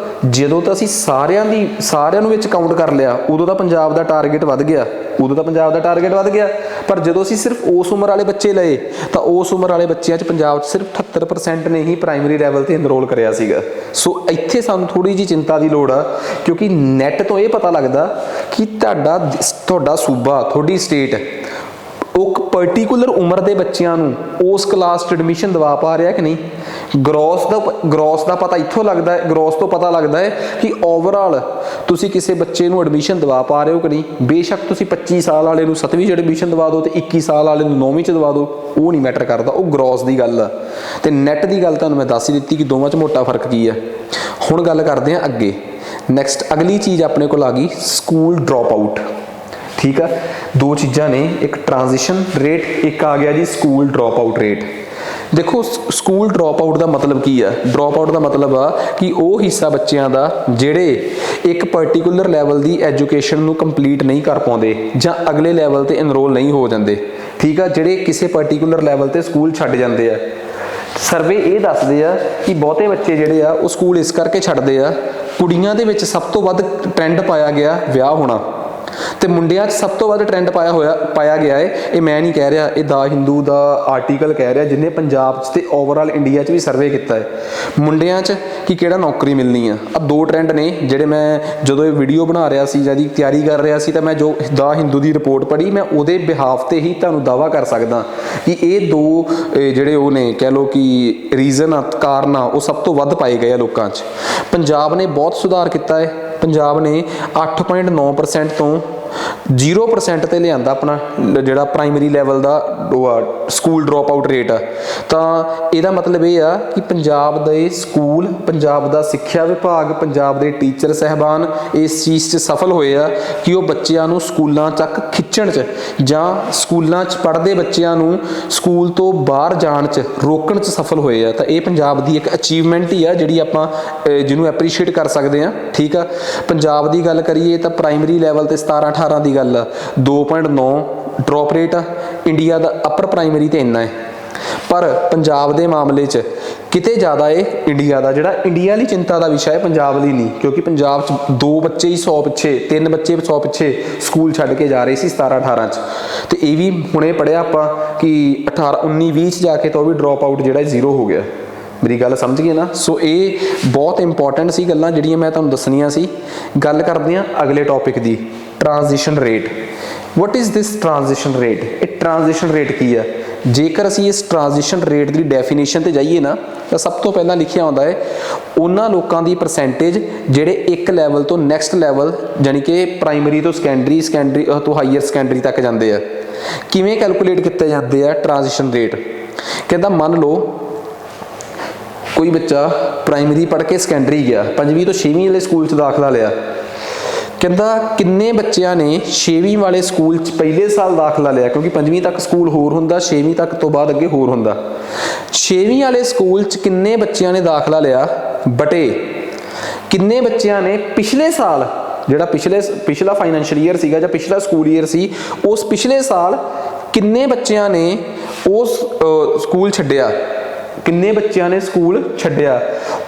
[SPEAKER 1] ਜਦੋਂ ਤਾਂ ਅਸੀਂ ਸਾਰਿਆਂ ਨੂੰ ਵਿੱਚ ਕਾਊਂਟ ਕਰ ਲਿਆ, ਉਦੋਂ ਤਾਂ ਪੰਜਾਬ ਦਾ ਟਾਰਗੇਟ ਵੱਧ ਗਿਆ, ਪਰ ਜਦੋਂ ਅਸੀਂ ਸਿਰਫ ਉਸ ਉਮਰ ਵਾਲੇ ਬੱਚੇ ਲਏ ਤਾਂ ਉਸ ਉਮਰ ਵਾਲੇ ਬੱਚਿਆਂ 'ਚ ਪੰਜਾਬ 'ਚ ਸਿਰਫ 78% ਨੇ ਹੀ ਪ੍ਰਾਇਮਰੀ ਲੈਵਲ ਤੇ ਇਨਰੋਲ ਕਰਿਆ ਸੀਗਾ। ਸੋ ਇੱਥੇ ਸਾਨੂੰ ਥੋੜੀ ਜਿਹੀ ਚਿੰਤਾ ਦੀ ਲੋੜ ਆ, ਕਿਉਂਕਿ ਨੈਟ ਤੋਂ ਇਹ ਪਤਾ ਲੱਗਦਾ ਕਿ ਤੁਹਾਡਾ ਸੂਬਾ, ਤੁਹਾਡੀ ਸਟੇਟ ਉਹ ਪਰਟੀਕੂਲਰ ਉਮਰ ਦੇ ਬੱਚਿਆਂ ਨੂੰ ਉਸ ਕਲਾਸ 'ਚ ਐਡਮਿਸ਼ਨ ਦਵਾ ਪਾ ਰਿਹਾ ਕਿ ਨਹੀਂ। ਗ੍ਰੋਸ ਦਾ ਪਤਾ ਇੱਥੋਂ ਲੱਗਦਾ ਹੈ, ਗ੍ਰੋਸ ਤੋਂ ਪਤਾ ਲੱਗਦਾ ਹੈ ਕਿ ਓਵਰਆਲ ਤੁਸੀਂ ਕਿਸੇ ਬੱਚੇ ਨੂੰ ਐਡਮਿਸ਼ਨ ਦਵਾ ਪਾ ਰਹੇ ਹੋ ਕਿ ਨਹੀਂ। ਬੇਸ਼ੱਕ ਤੁਸੀਂ 25 ਸਾਲ ਵਾਲੇ ਨੂੰ 7ਵੀਂ 'ਚ ਐਡਮਿਸ਼ਨ ਦਵਾ ਦਿਓ ਤੇ 21 ਸਾਲ ਵਾਲੇ ਨੂੰ 9ਵੀਂ 'ਚ ਦਵਾ ਦਿਓ, ਉਹ ਨਹੀਂ ਮੈਟਰ ਕਰਦਾ, ਉਹ ਗ੍ਰੋਸ ਦੀ ਗੱਲ ਆ। ਤੇ ਨੈਟ ਦੀ ਗੱਲ ਤੁਹਾਨੂੰ ਮੈਂ ਦੱਸ ਹੀ ਦਿੱਤੀ ਕਿ ਦੋਵਾਂ 'ਚ ਮੋਟਾ ਫਰਕ ਕੀ ਆ। ਹੁਣ ਗੱਲ ਕਰਦੇ ਹਾਂ ਅੱਗੇ। ਨੈਕਸਟ ਅਗਲੀ ਚੀਜ਼ ਆਪਣੇ ਕੋਲ ਆ ਗਈ ਸਕੂਲ ਡ੍ਰੌਪ ਆਊਟ। ਠੀਕ ਆ। ਦੋ ਚੀਜ਼ਾਂ ਨੇ, ਇੱਕ ਟ੍ਰਾਂਜੀਸ਼ਨ ਰੇਟ, ਇੱਕ ਆ ਗਿਆ ਜੀ ਸਕੂਲ ਡ੍ਰੌਪ ਆਊਟ ਰੇਟ। ਦੇਖੋ ਸਕੂਲ ਡ੍ਰੌਪ ਆਊਟ ਦਾ ਮਤਲਬ ਕੀ ਆ। ਡ੍ਰੌਪ ਆਊਟ ਦਾ ਮਤਲਬ ਆ ਕਿ ਉਹ ਹਿੱਸਾ ਬੱਚਿਆਂ ਦਾ ਜਿਹੜੇ ਇੱਕ ਪਰਟੀਕੂਲਰ ਲੈਵਲ ਦੀ ਐਜੂਕੇਸ਼ਨ ਨੂੰ ਕੰਪਲੀਟ ਨਹੀਂ ਕਰ ਪਾਉਂਦੇ ਜਾਂ ਅਗਲੇ ਲੈਵਲ ਤੇ ਐਨਰੋਲ ਨਹੀਂ ਹੋ ਜਾਂਦੇ। ਠੀਕ ਆ। ਜਿਹੜੇ ਕਿਸੇ ਪਰਟੀਕੂਲਰ ਲੈਵਲ ਤੇ ਸਕੂਲ ਛੱਡ ਜਾਂਦੇ ਆ। ਸਰਵੇ ਇਹ ਦੱਸਦੇ ਆ ਕਿ ਬਹੁਤੇ ਬੱਚੇ ਜਿਹੜੇ ਆ ਉਹ ਸਕੂਲ ਇਸ ਕਰਕੇ ਛੱਡਦੇ ਆ, ਕੁੜੀਆਂ ਦੇ ਵਿੱਚ ਸਭ ਤੋਂ ਵੱਧ ਟ੍ਰੈਂਡ ਪਾਇਆ ਗਿਆ ਵਿਆਹ ਹੋਣਾ, ਤੇ ਮੁੰਡਿਆਂ 'ਚ ਸਭ ਤੋਂ ਵੱਧ ਟ੍ਰੈਂਡ ਪਾਇਆ ਗਿਆ ਹੈ। ਇਹ ਮੈਂ ਨਹੀਂ ਕਹਿ ਰਿਹਾ, ਇਹ ਦਾ ਹਿੰਦੂ ਦਾ ਆਰਟੀਕਲ ਕਹਿ ਰਿਹਾ, ਜਿਹਨੇ ਪੰਜਾਬ 'ਚ ਤੇ ਓਵਰਆਲ ਇੰਡੀਆ 'ਚ ਵੀ ਸਰਵੇ ਕੀਤਾ ਹੈ। ਮੁੰਡਿਆਂ 'ਚ ਕਿ ਕਿਹੜਾ ਨੌਕਰੀ ਮਿਲਣੀ ਆ। ਆਹ ਦੋ ਟ੍ਰੈਂਡ ਨੇ ਜਿਹੜੇ ਮੈਂ ਜਦੋਂ ਇਹ ਵੀਡੀਓ ਬਣਾ ਰਿਹਾ ਸੀ ਜਾਂ ਦੀ ਤਿਆਰੀ ਕਰ ਰਿਹਾ ਸੀ, ਤਾਂ ਮੈਂ ਜੋ ਦਾ ਹਿੰਦੂ ਦੀ ਰਿਪੋਰਟ ਪੜ੍ਹੀ, ਮੈਂ ਉਹਦੇ ਬਿਹਾਫ ਤੇ ਹੀ ਤੁਹਾਨੂੰ ਦਾਅਵਾ ਕਰ ਸਕਦਾ ਕਿ ਇਹ ਦੋ ਜਿਹੜੇ ਉਹ ਨੇ, ਕਹਿ ਲਓ ਕਿ ਰੀਜ਼ਨ ਆ, ਕਾਰਨ ਆ, ਉਹ ਸਭ ਤੋਂ ਵੱਧ ਪਾਏ ਗਏ ਆ ਲੋਕਾਂ 'ਚ। ਪੰਜਾਬ ਨੇ ਬਹੁਤ ਸੁਧਾਰ ਕੀਤਾ ਹੈ। ਪੰਜਾਬ ਨੇ 8.9% ਤੋਂ 0% ਤੇ ਲਿਆਂਦਾ ਆਪਣਾ ਜਿਹੜਾ ਪ੍ਰਾਇਮਰੀ ਲੈਵਲ ਦਾ ਸਕੂਲ ਡ੍ਰੌਪ ਆਊਟ ਰੇਟ ਆ। ਤਾਂ ਇਹਦਾ ਮਤਲਬ ਇਹ ਆ ਕਿ ਪੰਜਾਬ ਦੇ ਸਕੂਲ, ਪੰਜਾਬ ਦਾ ਸਿੱਖਿਆ ਵਿਭਾਗ, ਪੰਜਾਬ ਦੇ ਟੀਚਰ ਸਾਹਿਬਾਨ ਇਸ ਚੀਜ਼ 'ਚ ਸਫਲ ਹੋਏ ਆ ਕਿ ਉਹ ਬੱਚਿਆਂ ਨੂੰ ਸਕੂਲਾਂ ਤੱਕ ਖਿੱਚਣ 'ਚ ਜਾਂ ਸਕੂਲਾਂ 'ਚ ਪੜ੍ਹਦੇ ਬੱਚਿਆਂ ਨੂੰ ਸਕੂਲ ਤੋਂ ਬਾਹਰ ਜਾਣ 'ਚ ਰੋਕਣ 'ਚ ਸਫਲ ਹੋਏ ਆ। ਤਾਂ ਇਹ ਪੰਜਾਬ ਦੀ ਇੱਕ ਅਚੀਵਮੈਂਟ ਹੀ ਆ ਜਿਹੜੀ ਆਪਾਂ ਜਿਹਨੂੰ ਐਪਰੀਸ਼ੀਏਟ ਕਰ ਸਕਦੇ ਹਾਂ। ਠੀਕ ਆ। ਪੰਜਾਬ ਦੀ ਗੱਲ ਕਰੀਏ ਤਾਂ ਪ੍ਰਾਇਮਰੀ ਲੈਵਲ ਤੇ 17-18 ਦੀ ਗੱਲ ਆ, 2.9 ਡ੍ਰੌਪ ਰੇਟ ਆ। ਇੰਡੀਆ ਦਾ ਅਪਰ ਪ੍ਰਾਇਮਰੀ ਤੇ ਇੰਨਾ ਹੈ, ਪਰ ਪੰਜਾਬ ਦੇ ਮਾਮਲੇ 'ਚ ਕਿਤੇ ਜ਼ਿਆਦਾ ਹੈ ਇੰਡੀਆ ਦਾ। ਜਿਹੜਾ ਇੰਡੀਆ ਲਈ ਚਿੰਤਾ ਦਾ ਵਿਸ਼ਾ ਹੈ, ਪੰਜਾਬ ਲਈ ਨਹੀਂ, ਕਿਉਂਕਿ ਪੰਜਾਬ 'ਚ 2 ਬੱਚੇ ਹੀ 100 ਪਿੱਛੇ, 3 ਬੱਚੇ 100 ਪਿੱਛੇ ਸਕੂਲ ਛੱਡ ਕੇ ਜਾ ਰਹੇ ਸੀ 17-18 'ਚ। ਤੇ ਇਹ ਵੀ ਹੁਣੇ ਪੜ੍ਹਿਆ ਆਪਾਂ ਕਿ 18-19-20 'ਚ ਜਾ ਕੇ ਤਾਂ ਉਹ ਵੀ ਡ੍ਰੌਪ ਆਊਟ ਜਿਹੜਾ 0 ਹੋ ਗਿਆ। ਮੇਰੀ ਗੱਲ ਸਮਝ ਗਏ ਨਾ। ਸੋ ਇਹ ਬਹੁਤ ਇੰਪੋਰਟੈਂਟ ਸੀ ਗੱਲਾਂ ਜਿਹੜੀਆਂ ਮੈਂ ਤੁਹਾਨੂੰ ਦੱਸਣੀਆਂ ਸੀ। ਗੱਲ ਕਰਦੇ ਹਾਂ ਅਗਲੇ topic the, transition rate. What is this transition rate? ਇਹ ਟ੍ਰਾਂਜੀਸ਼ਨ ਰੇਟ ਕੀ ਆ? ਜੇਕਰ ਅਸੀਂ ਇਸ ਟ੍ਰਾਂਜੀਸ਼ਨ ਰੇਟ ਦੀ ਡੈਫੀਨੇਸ਼ਨ ਤੇ ਜਾਈਏ ਨਾ, ਤਾਂ ਸਭ ਤੋਂ ਪਹਿਲਾਂ ਲਿਖਿਆ ਹੁੰਦਾ ਹੈ ਉਹਨਾਂ ਲੋਕਾਂ ਦੀ ਪਰਸੈਂਟੇਜ ਜਿਹੜੇ ਇੱਕ ਲੈਵਲ ਤੋਂ ਨੈਕਸਟ ਲੈਵਲ, ਜਾਨੀ ਕਿ ਪ੍ਰਾਇਮਰੀ ਤੋਂ ਸੈਕੰਡਰੀ, ਸੈਕੰਡਰੀ ਤੋਂ ਹਾਈਅਰ ਸੈਕੰਡਰੀ ਤੱਕ ਜਾਂਦੇ ਆ। ਕਿਵੇਂ ਕੈਲਕੂਲੇਟ ਕੀਤੇ ਜਾਂਦੇ ਆ ਟ੍ਰਾਂਜੀਸ਼ਨ ਰੇਟ? ਕਹਿੰਦਾ ਮੰਨ ਲਓ ਕੋਈ ਬੱਚਾ ਪ੍ਰਾਇਮਰੀ ਪੜ੍ਹ ਕੇ ਸੈਕੰਡਰੀ ਗਿਆ, 5ਵੀਂ ਤੋਂ 6ਵੀਂ ਵਾਲੇ ਸਕੂਲ 'ਚ ਦਾਖਲਾ ਲਿਆ। ਕਹਿੰਦਾ ਕਿੰਨੇ ਬੱਚਿਆਂ ਨੇ 6ਵੀਂ ਵਾਲੇ ਸਕੂਲ 'ਚ ਪਹਿਲੇ ਸਾਲ ਦਾਖਲਾ ਲਿਆ, ਕਿਉਂਕਿ 5ਵੀਂ ਤੱਕ ਸਕੂਲ ਹੋਰ ਹੁੰਦਾ, 6ਵੀਂ ਤੱਕ ਤੋਂ ਬਾਅਦ ਅੱਗੇ ਹੋਰ ਹੁੰਦਾ। 6ਵੀਂ ਵਾਲੇ ਸਕੂਲ 'ਚ ਕਿੰਨੇ ਬੱਚਿਆਂ ਨੇ ਦਾਖਲਾ ਲਿਆ ਬਟੇ ਕਿੰਨੇ ਬੱਚਿਆਂ ਨੇ ਪਿਛਲੇ ਸਾਲ, ਜਿਹੜਾ ਪਿਛਲਾ ਫਾਈਨੈਂਸ਼ੀਅਲ ਈਅਰ ਸੀਗਾ ਜਾਂ ਪਿਛਲਾ ਸਕੂਲ ਈਅਰ ਸੀ, ਉਸ ਪਿਛਲੇ ਸਾਲ ਕਿੰਨੇ ਬੱਚਿਆਂ ਨੇ ਉਸ ਸਕੂਲ ਛੱਡਿਆ। ਕਿੰਨੇ ਬੱਚਿਆਂ ਨੇ ਸਕੂਲ ਛੱਡਿਆ,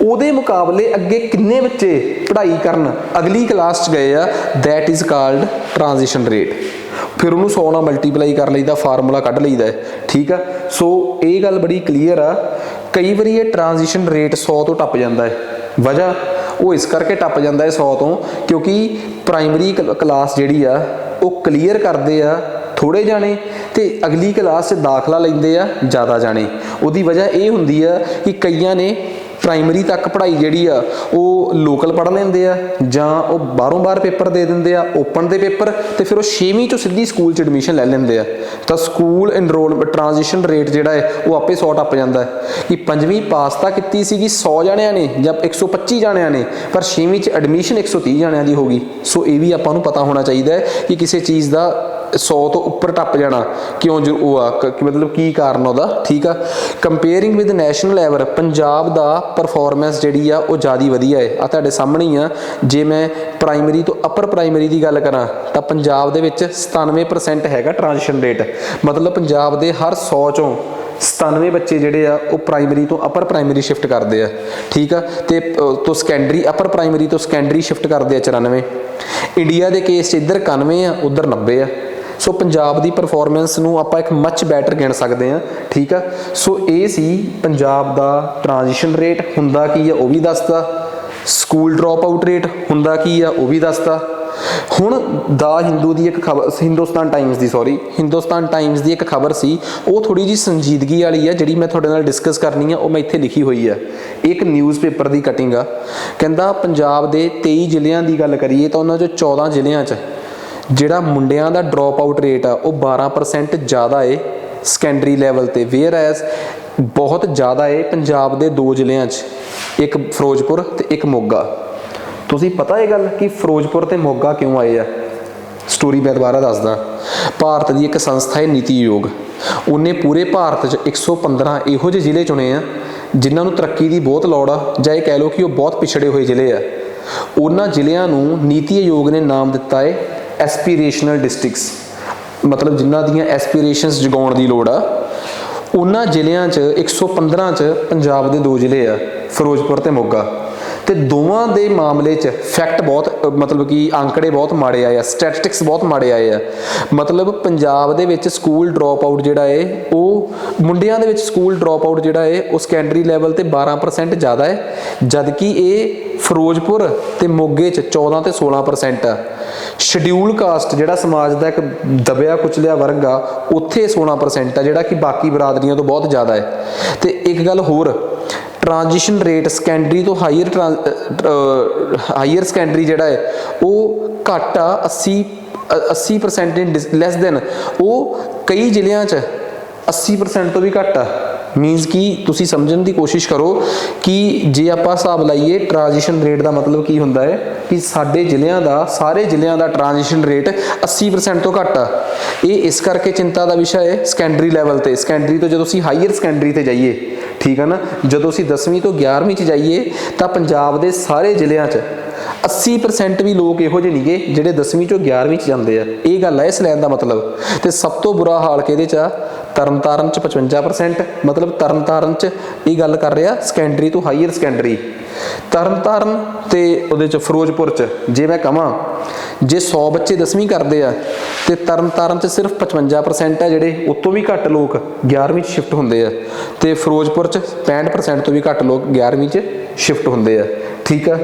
[SPEAKER 1] ਉਹਦੇ ਮੁਕਾਬਲੇ ਅੱਗੇ ਕਿੰਨੇ ਬੱਚੇ ਪੜ੍ਹਾਈ ਕਰਨ ਅਗਲੀ ਕਲਾਸ 'ਚ ਗਏ ਆ, that is called transition rate. ਫਿਰ ਉਹਨੂੰ 100 ਨਾਲ ਮਲਟੀਪਲਾਈ ਕਰ ਲਈਦਾ, ਫਾਰਮੂਲਾ ਕੱਢ ਲਈਦਾ ਹੈ, ਠੀਕ ਆ। ਸੋ ਇਹ ਗੱਲ ਬੜੀ ਕਲੀਅਰ ਆ। ਕਈ ਵਾਰੀ ਇਹ ਟ੍ਰਾਂਜੀਸ਼ਨ ਰੇਟ 100 ਤੋਂ ਟੱਪ ਜਾਂਦਾ ਹੈ। ਵਜ੍ਹਾ ਉਹ ਇਸ ਕਰਕੇ ਟੱਪ ਜਾਂਦਾ ਹੈ 100 ਤੋਂ, ਕਿਉਂਕਿ ਪ੍ਰਾਇਮਰੀ ਕਲਾਸ ਜਿਹੜੀ ਆ ਉਹ ਕਲੀਅਰ ਕਰਦੇ ਆ ਥੋੜ੍ਹੇ ਜਾਣੇ ਤੇ ਅਗਲੀ ਕਲਾਸ 'ਚ ਦਾਖਲਾ ਲੈਂਦੇ ਆ ਜ਼ਿਆਦਾ ਜਾਣੇ। ਉਹਦੀ ਵਜ੍ਹਾ ਇਹ ਹੁੰਦੀ ਆ ਕਿ ਕਈਆਂ ਨੇ ਪ੍ਰਾਇਮਰੀ ਤੱਕ ਪੜ੍ਹਾਈ ਜਿਹੜੀ ਆ ਉਹ ਲੋਕਲ ਪੜ੍ਹ ਲੈਂਦੇ ਆ, ਜਾਂ ਉਹ ਬਾਹਰ ਪੇਪਰ ਦੇ ਦਿੰਦੇ ਆ, ਓਪਨ ਦੇ ਪੇਪਰ, ਤੇ ਫਿਰ ਉਹ 6ਵੀਂ 'ਚੋਂ ਸਿੱਧੀ ਸਕੂਲ 'ਚ ਐਡਮਿਸ਼ਨ ਲੈ ਲੈਂਦੇ ਆ। ਤਾਂ ਸਕੂਲ ਇਨਰੋਲਮੈਂਟ ਟ੍ਰਾਂਜੀਸ਼ਨ ਰੇਟ ਜਿਹੜਾ ਹੈ ਉਹ ਆਪੇ 100 ਟੱਪ ਜਾਂਦਾ ਹੈ ਕਿ 5ਵੀਂ ਪਾਸ ਤਾਂ ਕੀਤੀ ਸੀਗੀ 100 ਜਾਣਿਆਂ ਨੇ ਜਾਂ 125 ਜਾਣਿਆਂ ਨੇ, ਪਰ 6ਵੀਂ 'ਚ ਐਡਮਿਸ਼ਨ 130 ਜਾਣਿਆਂ ਦੀ ਹੋ ਗਈ। ਸੋ ਇਹ ਵੀ ਆਪਾਂ ਨੂੰ ਪਤਾ ਹੋਣਾ ਚਾਹੀਦਾ ਹੈ ਕਿ ਕਿਸੇ ਚੀਜ਼ ਦਾ 100 ਤੋਂ ਉੱਪਰ ਟੱਪ ਜਾਣਾ ਕਿਉਂ ਉਹ ਆ, ਮਤਲਬ ਕੀ ਕਾਰਨ ਉਹਦਾ, ਠੀਕ ਆ। Comparing with national level Punjab ਦਾ ਪਰਫਾਰਮੈਂਸ ਜਿਹੜੀ ਆ ਉਹ ਜ਼ਿਆਦਾ ਵਧੀਆ ਹੈ। ਆ ਤੁਹਾਡੇ ਸਾਹਮਣੇ ਹੀ ਆ। ਜੇ ਮੈਂ ਪ੍ਰਾਇਮਰੀ ਤੋਂ ਅਪਰ ਪ੍ਰਾਇਮਰੀ ਦੀ ਗੱਲ ਕਰਾਂ ਤਾਂ ਪੰਜਾਬ ਦੇ ਵਿੱਚ 97% ਹੈਗਾ ਟ੍ਰਾਂਜੀਸ਼ਨ ਰੇਟ। ਮਤਲਬ ਪੰਜਾਬ ਦੇ ਹਰ 100 ਚੋਂ 97 ਬੱਚੇ ਜਿਹੜੇ ਆ ਉਹ ਪ੍ਰਾਇਮਰੀ ਤੋਂ ਅਪਰ ਪ੍ਰਾਇਮਰੀ ਸ਼ਿਫਟ ਕਰਦੇ ਆ, ਠੀਕ ਆ। ਤੇ ਤੋਂ ਸੈਕੰਡਰੀ, ਅਪਰ ਪ੍ਰਾਇਮਰੀ ਤੋਂ ਸੈਕੰਡਰੀ ਸ਼ਿਫਟ ਕਰਦੇ ਆ 94। ਇੰਡੀਆ ਦੇ ਕੇਸ 'ਚ ਇੱਧਰ 91 ਆ, ਉੱਧਰ 90 ਆ। ਸੋ ਪੰਜਾਬ ਦੀ ਪਰਫਾਰਮੈਂਸ ਨੂੰ ਆਪਾਂ ਇੱਕ ਮੱਚ ਬੈਟਰ ਗਿਣ ਸਕਦੇ ਹਾਂ, ਠੀਕ ਆ। ਸੋ ਇਹ ਸੀ ਪੰਜਾਬ ਦਾ ਟ੍ਰਾਂਜੀਸ਼ਨ ਰੇਟ ਹੁੰਦਾ ਕੀ ਆ ਉਹ ਵੀ ਦੱਸਦਾ, ਸਕੂਲ ਡ੍ਰੌਪ ਆਊਟ ਰੇਟ ਹੁੰਦਾ ਕੀ ਆ ਉਹ ਵੀ ਦੱਸਦਾ। ਹੁਣ ਦਾ ਹਿੰਦੂ ਦੀ ਇੱਕ ਖਬਰ, ਹਿੰਦੁਸਤਾਨ ਟਾਈਮਜ਼ ਦੀ ਇੱਕ ਖਬਰ ਸੀ, ਉਹ ਥੋੜੀ ਜੀ ਸੰਜੀਦਗੀ ਵਾਲੀ ਆ, ਜਿਹੜੀ ਮੈਂ ਤੁਹਾਡੇ ਨਾਲ ਡਿਸਕਸ ਕਰਨੀ ਆ, ਉਹ ਮੈਂ ਇੱਥੇ ਲਿਖੀ ਹੋਈ ਆ। ਇੱਕ ਨਿਊਜ਼ਪੇਪਰ ਦੀ ਕਟਿੰਗ ਆ। ਕਹਿੰਦਾ ਪੰਜਾਬ ਦੇ 23 ਜ਼ਿਲ੍ਹਿਆਂ ਦੀ ਗੱਲ ਕਰੀਏ ਤਾਂ ਉਹਨਾਂ 'ਚੋਂ 14 ਜ਼ਿਲ੍ਹਿਆਂ 'ਚ ਜਿਹੜਾ ਮੁੰਡਿਆਂ ਦਾ ਡ੍ਰੌਪ ਆਊਟ ਰੇਟ ਆ ਉਹ 12% ਜ਼ਿਆਦਾ ਏ ਸੈਕੰਡਰੀ ਲੈਵਲ ਤੇ, ਵੇਅਰ ਐਜ਼ ਬਹੁਤ ਜ਼ਿਆਦਾ ਏ ਪੰਜਾਬ ਦੇ 2 ਜ਼ਿਲ੍ਹਿਆਂ 'ਚ, ਇੱਕ ਫਿਰੋਜ਼ਪੁਰ ਤੇ ਇੱਕ ਮੋਗਾ। ਤੁਸੀਂ ਪਤਾ ਇਹ ਗੱਲ ਕਿ ਫਿਰੋਜ਼ਪੁਰ ਤੇ ਮੋਗਾ ਕਿਉਂ ਆਏ ਆ? ਸਟੋਰੀ ਮੈਂ ਦੁਬਾਰਾ ਦੱਸਦਾ। ਭਾਰਤ ਦੀ ਇੱਕ ਸੰਸਥਾ ਹੈ ਨੀਤੀ ਆਯੋਗ, ਉਹਨੇ ਪੂਰੇ ਭਾਰਤ 'ਚ 115 ਇਹੋ ਜਿਹੇ ਜ਼ਿਲ੍ਹੇ ਚੁਣੇ ਆ ਜਿਨ੍ਹਾਂ ਨੂੰ ਤਰੱਕੀ ਦੀ ਬਹੁਤ ਲੋੜ ਆ, ਜਾਂ ਇਹ ਕਹਿ ਲਓ ਕਿ ਉਹ ਬਹੁਤ ਪਿਛੜੇ ਹੋਏ ਜ਼ਿਲ੍ਹੇ ਆ। ਉਹਨਾਂ ਜ਼ਿਲ੍ਹਿਆਂ ਨੂੰ ਨੀਤੀ ਆਯੋਗ ਨੇ ਨਾਮ ਦਿੱਤਾ ਹੈ ਐਸਪੀਰੇਸ਼ਨਲ ਡਿਸਟ੍ਰਿਕਟਸ, ਮਤਲਬ ਜਿਨ੍ਹਾਂ ਦੀਆਂ ਐਸਪੀਰੇਸ਼ਨਸ ਜਗਾਉਣ ਦੀ ਲੋੜ ਆ। ਉਹਨਾਂ ਜ਼ਿਲ੍ਹਿਆਂ 'ਚ 115 'ਚ ਪੰਜਾਬ ਦੇ 2 ਜ਼ਿਲ੍ਹੇ ਆ, ਫਿਰੋਜ਼ਪੁਰ ਤੇ ਮੋਗਾ। ਤੇ ਦੋਵਾਂ ਦੇ ਮਾਮਲੇ 'ਚ ਫੈਕਟ ਬਹੁਤ, ਮਤਲਬ ਕਿ ਅੰਕੜੇ ਬਹੁਤ ਮਾੜੇ ਆਏ ਆ, ਸਟੈਟਿਸਟਿਕਸ ਬਹੁਤ ਮਾੜੇ ਆਏ ਆ। ਮਤਲਬ ਪੰਜਾਬ ਦੇ ਵਿੱਚ ਸਕੂਲ ਡ੍ਰੌਪ ਆਊਟ ਜਿਹੜਾ ਹੈ ਉਹ, ਮੁੰਡਿਆਂ ਦੇ ਵਿੱਚ ਸਕੂਲ ਡ੍ਰੌਪ ਆਊਟ ਜਿਹੜਾ ਹੈ ਉਹ ਸੈਕੰਡਰੀ ਲੈਵਲ ਤੇ 12% ਜ਼ਿਆਦਾ ਹੈ, ਜਦਕਿ ਇਹ ਫਿਰੋਜ਼ਪੁਰ ਤੇ ਮੋਗੇ 'ਚ 14 ਤੇ 16% ਆ। ਸ਼ਡਿਊਲ ਕਾਸਟ ਜਿਹੜਾ ਸਮਾਜ ਦਾ ਇੱਕ ਦਬਿਆ ਕੁਚਲਿਆ ਵਰਗ ਆ, ਉੱਥੇ 16% ਆ, ਜਿਹੜਾ ਕਿ ਬਾਕੀ ਬਰਾਦਰੀਆਂ ਤੋਂ ਬਹੁਤ ਜ਼ਿਆਦਾ ਹੈ। ਤੇ ਇੱਕ ਗੱਲ ਹੋਰ, ਟ੍ਰਾਂਜੀਸ਼ਨ ਰੇਟ ਸੈਕੰਡਰੀ ਤੋਂ ਹਾਈਅਰ ਸੈਕੰਡਰੀ ਜਿਹੜਾ ਹੈ ਉਹ ਘੱਟ ਆ, 80% ਲੈਸ ਦੈਨ, ਉਹ ਕਈ ਜ਼ਿਲ੍ਹਿਆਂ 'ਚ 80% ਤੋਂ ਵੀ ਘੱਟ ਆ। ਮੀਨਸ ਕਿ ਤੁਸੀਂ ਸਮਝਣ ਦੀ ਕੋਸ਼ਿਸ਼ ਕਰੋ ਕਿ ਜੇ ਆਪਾਂ ਹਿਸਾਬ ਲਾਈਏ ਟ੍ਰਾਂਜੀਸ਼ਨ ਰੇਟ ਦਾ ਮਤਲਬ ਕੀ ਹੁੰਦਾ ਹੈ ਕਿ ਸਾਡੇ ਜ਼ਿਲ੍ਹਿਆਂ ਦਾ, ਸਾਰੇ ਜ਼ਿਲ੍ਹਿਆਂ ਦਾ ਟ੍ਰਾਂਜੀਸ਼ਨ ਰੇਟ 80% ਤੋਂ ਘੱਟ ਆ। ਇਹ ਇਸ ਕਰਕੇ ਚਿੰਤਾ ਦਾ ਵਿਸ਼ਾ ਹੈ ਸੈਕੰਡਰੀ ਲੈਵਲ ਤੇ। ਸੈਕੰਡਰੀ ਤੋਂ ਜਦੋਂ ਅਸੀਂ ਹਾਈਅਰ ਸੈਕੰਡਰੀ ਤੇ ਜਾਈਏ, ਠੀਕ ਹੈ ਨਾ, ਜਦੋਂ ਅਸੀਂ 10ਵੀਂ ਤੋਂ 11ਵੀਂ 'ਚ ਜਾਈਏ ਤਾਂ ਪੰਜਾਬ ਦੇ ਸਾਰੇ ਜ਼ਿਲ੍ਹਿਆਂ 'ਚ 80% ਵੀ ਲੋਕ ਇਹੋ ਜਿਹੇ ਨਹੀਂਗੇ ਜਿਹੜੇ 10ਵੀਂ ਚੋਂ 11ਵੀਂ 'ਚ ਜਾਂਦੇ ਆ। ਇਹ ਗੱਲ ਹੈ ਇਸ ਲਾਈਨ ਦਾ ਮਤਲਬ। ਤੇ ਸਭ ਤੋਂ ਬੁਰਾ ਹਾਲ ਕਿਹਦੇ 'ਚ ਆ? ਤਰਨਤਾਰਨ 'ਚ 55%, ਮਤਲਬ ਤਰਨਤਾਰਨ 'ਚ ਇਹ ਗੱਲ ਕਰ ਰਿਹਾ ਸੈਕੰਡਰੀ ਤੋਂ ਹਾਈਅਰ ਸੈਕੰਡਰੀ। ਤਰਨਤਾਰਨ ਤੇ ਉਹਦੇ 'ਚ ਫਿਰੋਜ਼ਪੁਰ 'ਚ ਜੇ ਮੈਂ ਕਹਾਂ, ਜੇ 100 ਬੱਚੇ 10ਵੀਂ ਕਰਦੇ ਆ ਤੇ ਤਰਨਤਾਰਨ 'ਚ ਸਿਰਫ 55% ਆ ਜਿਹੜੇ, ਉਤੋਂ ਵੀ ਘੱਟ ਲੋਕ 11ਵੀਂ 'ਚ ਸ਼ਿਫਟ ਹੁੰਦੇ ਆ, ਤੇ ਫਿਰੋਜ਼ਪੁਰ 'ਚ 65% ਤੋਂ ਵੀ ਘੱਟ ਲੋਕ 11ਵੀਂ 'ਚ ਸ਼ਿਫਟ ਹੁੰਦੇ ਆ, ਠੀਕ ਆ।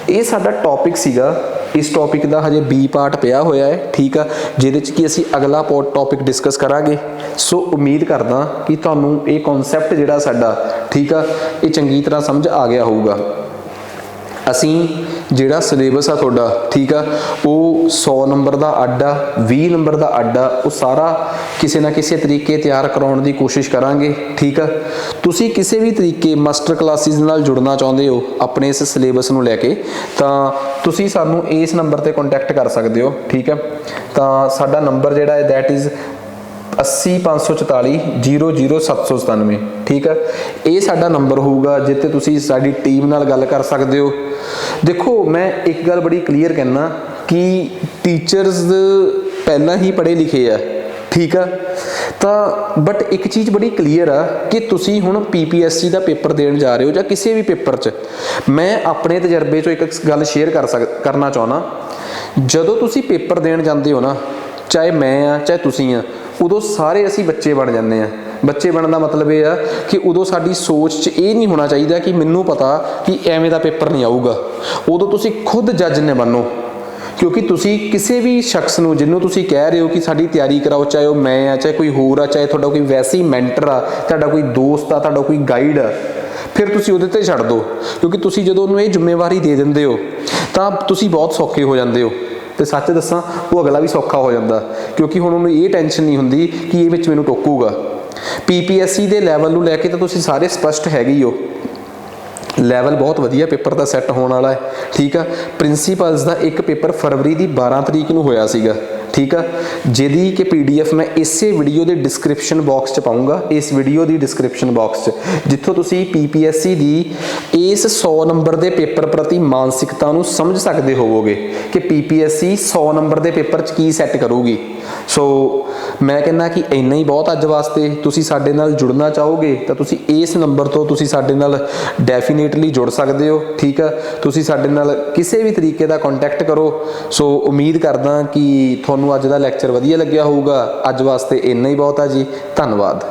[SPEAKER 1] ਇਹ ਸਾਡਾ ਟੌਪਿਕ ਸੀਗਾ। ਇਸ ਟੌਪਿਕ ਦਾ ਹਜੇ B ਪਾਰਟ ਪਿਆ ਹੋਇਆ ਹੈ, ਠੀਕ ਆ, ਜਿਹਦੇ 'ਚ ਕਿ ਅਸੀਂ ਅਗਲਾ ਟੌਪਿਕ ਡਿਸਕਸ ਕਰਾਂਗੇ। ਸੋ ਉਮੀਦ ਕਰਦਾ ਕਿ ਤੁਹਾਨੂੰ ਇਹ ਕਨਸੈਪਟ ਜਿਹੜਾ ਸਾਡਾ, ਠੀਕ ਆ, ਇਹ ਚੰਗੀ ਤਰ੍ਹਾਂ ਸਮਝ ਆ ਗਿਆ ਹੋਊਗਾ। ਅਸੀਂ ਜਿਹੜਾ ਸਿਲੇਬਸ ਆ ਤੁਹਾਡਾ, ਠੀਕ ਆ, ਉਹ 100 ਨੰਬਰ ਦਾ ਅੱਡ ਆ, 20 ਨੰਬਰ ਦਾ ਅੱਡ ਆ, ਉਹ ਸਾਰਾ ਕਿਸੇ ਨਾ ਕਿਸੇ ਤਰੀਕੇ ਤਿਆਰ ਕਰਾਉਣ ਦੀ ਕੋਸ਼ਿਸ਼ ਕਰਾਂਗੇ, ਠੀਕ ਆ। ਤੁਸੀਂ ਕਿਸੇ ਵੀ ਤਰੀਕੇ ਮਾਸਟਰ ਕਲਾਸਿਸ ਨਾਲ ਜੁੜਨਾ ਚਾਹੁੰਦੇ ਹੋ ਆਪਣੇ ਇਸ ਸਿਲੇਬਸ ਨੂੰ ਲੈ ਕੇ, ਤਾਂ ਤੁਸੀਂ ਸਾਨੂੰ ਇਸ ਨੰਬਰ ਤੇ ਕੰਟੈਕਟ ਕਰ ਸਕਦੇ ਹੋ, ਠੀਕ ਆ। ਤਾਂ ਸਾਡਾ ਨੰਬਰ ਜਿਹੜਾ ਹੈ ਦੈਟ ਇਜ਼ 80 544 00 797, ਠੀਕ ਆ। ਇਹ ਸਾਡਾ ਨੰਬਰ ਹੋਊਗਾ ਜਿੱਥੇ ਤੁਸੀਂ ਸਾਡੀ ਟੀਮ ਨਾਲ ਗੱਲ ਕਰ ਸਕਦੇ ਹੋ। ਦੇਖੋ ਮੈਂ ਇੱਕ ਗੱਲ ਬੜੀ ਕਲੀਅਰ ਕਹਿਣਾ ਕਿ ਟੀਚਰਸ ਪਹਿਲਾਂ ਹੀ ਪੜ੍ਹੇ ਲਿਖੇ ਆ, ठीक है। तो बट एक चीज़ बड़ी क्लीयर आ कि तुसी हुण PPSC का पेपर देण जा रहे हो, जां किसी भी पेपर च, मैं अपने तजर्बे चों एक गल शेयर करना चाहुंदा। जदों तुसी पेपर देण जांदे हो ना, चाहे मैं आ चाहे तुसी आ, उदों सारे असी बच्चे बन जांदे आ। बच्चे बनने का मतलब यह है कि उदों साडी सोच च ये नहीं होना चाहिए कि मैनू पता कि एवें दा पेपर नहीं आऊगा। उदों तुसी खुद जज ने बनो, क्योंकि तुसी किसी भी शख्स नूं जिन्हों तुसी कह रहे हो कि साडी तैयारी कराओ, चाहे वह मैं आ चाहे कोई होर आ, चाहे तुहाडा कोई वैसे ही मैंटर आ, तुहाडा कोई दोस्त आ, तुहाडा कोई गाइड आ, फिर तुसी उहदे ते छड्ड दो। क्योंकि तुसी जदों उहनूं ये जिम्मेवारी दे दिंदे हो तां तुसी बहुत सौखे हो जांदे हो। तो सच दसां वो अगला भी सौखा हो जाता, क्योंकि हुण उहनूं ये टेंशन नहीं हुंदी कि ये विच मैनूं टोकूगा। PPSC के लैवल नूं लैके तो तुसी सारे स्पष्ट हैगे ही हो, लैवल बहुत वधिया पेपर का सैट होने वाला है। ठीक है। प्रिंसीपल्स का एक पेपर फरवरी की 12 तरीक नूं होया सीगा। ठीक है। जिहदी कि PDF मैं इसे वीडियो के डिस्क्रिप्शन बॉक्स च पाऊँगा, इस वीडियो की डिस्क्रिप्शन बॉक्स च, जिथों तुसी PPSC की इस 100 नंबर के पेपर प्रति मानसिकता नूं समझ सकते होवोगे कि PPSC 100 नंबर के पेपर च की सैट करूगी। सो मैं कहना कि इन्ना ही बहुत अज वास्ते। तुसी साडे नाल जुड़ना चाहोगे तो तुसी इस नंबर तो तुसी साडे नाल डेफिनेटली जुड़ सकते हो। ठीक है। तुसी साडे नाल किसी भी तरीके का कॉन्टैक्ट करो। सो उम्मीद करदा कि तुहानूं अज दा लैक्चर वधिया लग्गिया होऊगा। अज वास्ते इन्ना ही बहुत है जी। धन्नवाद।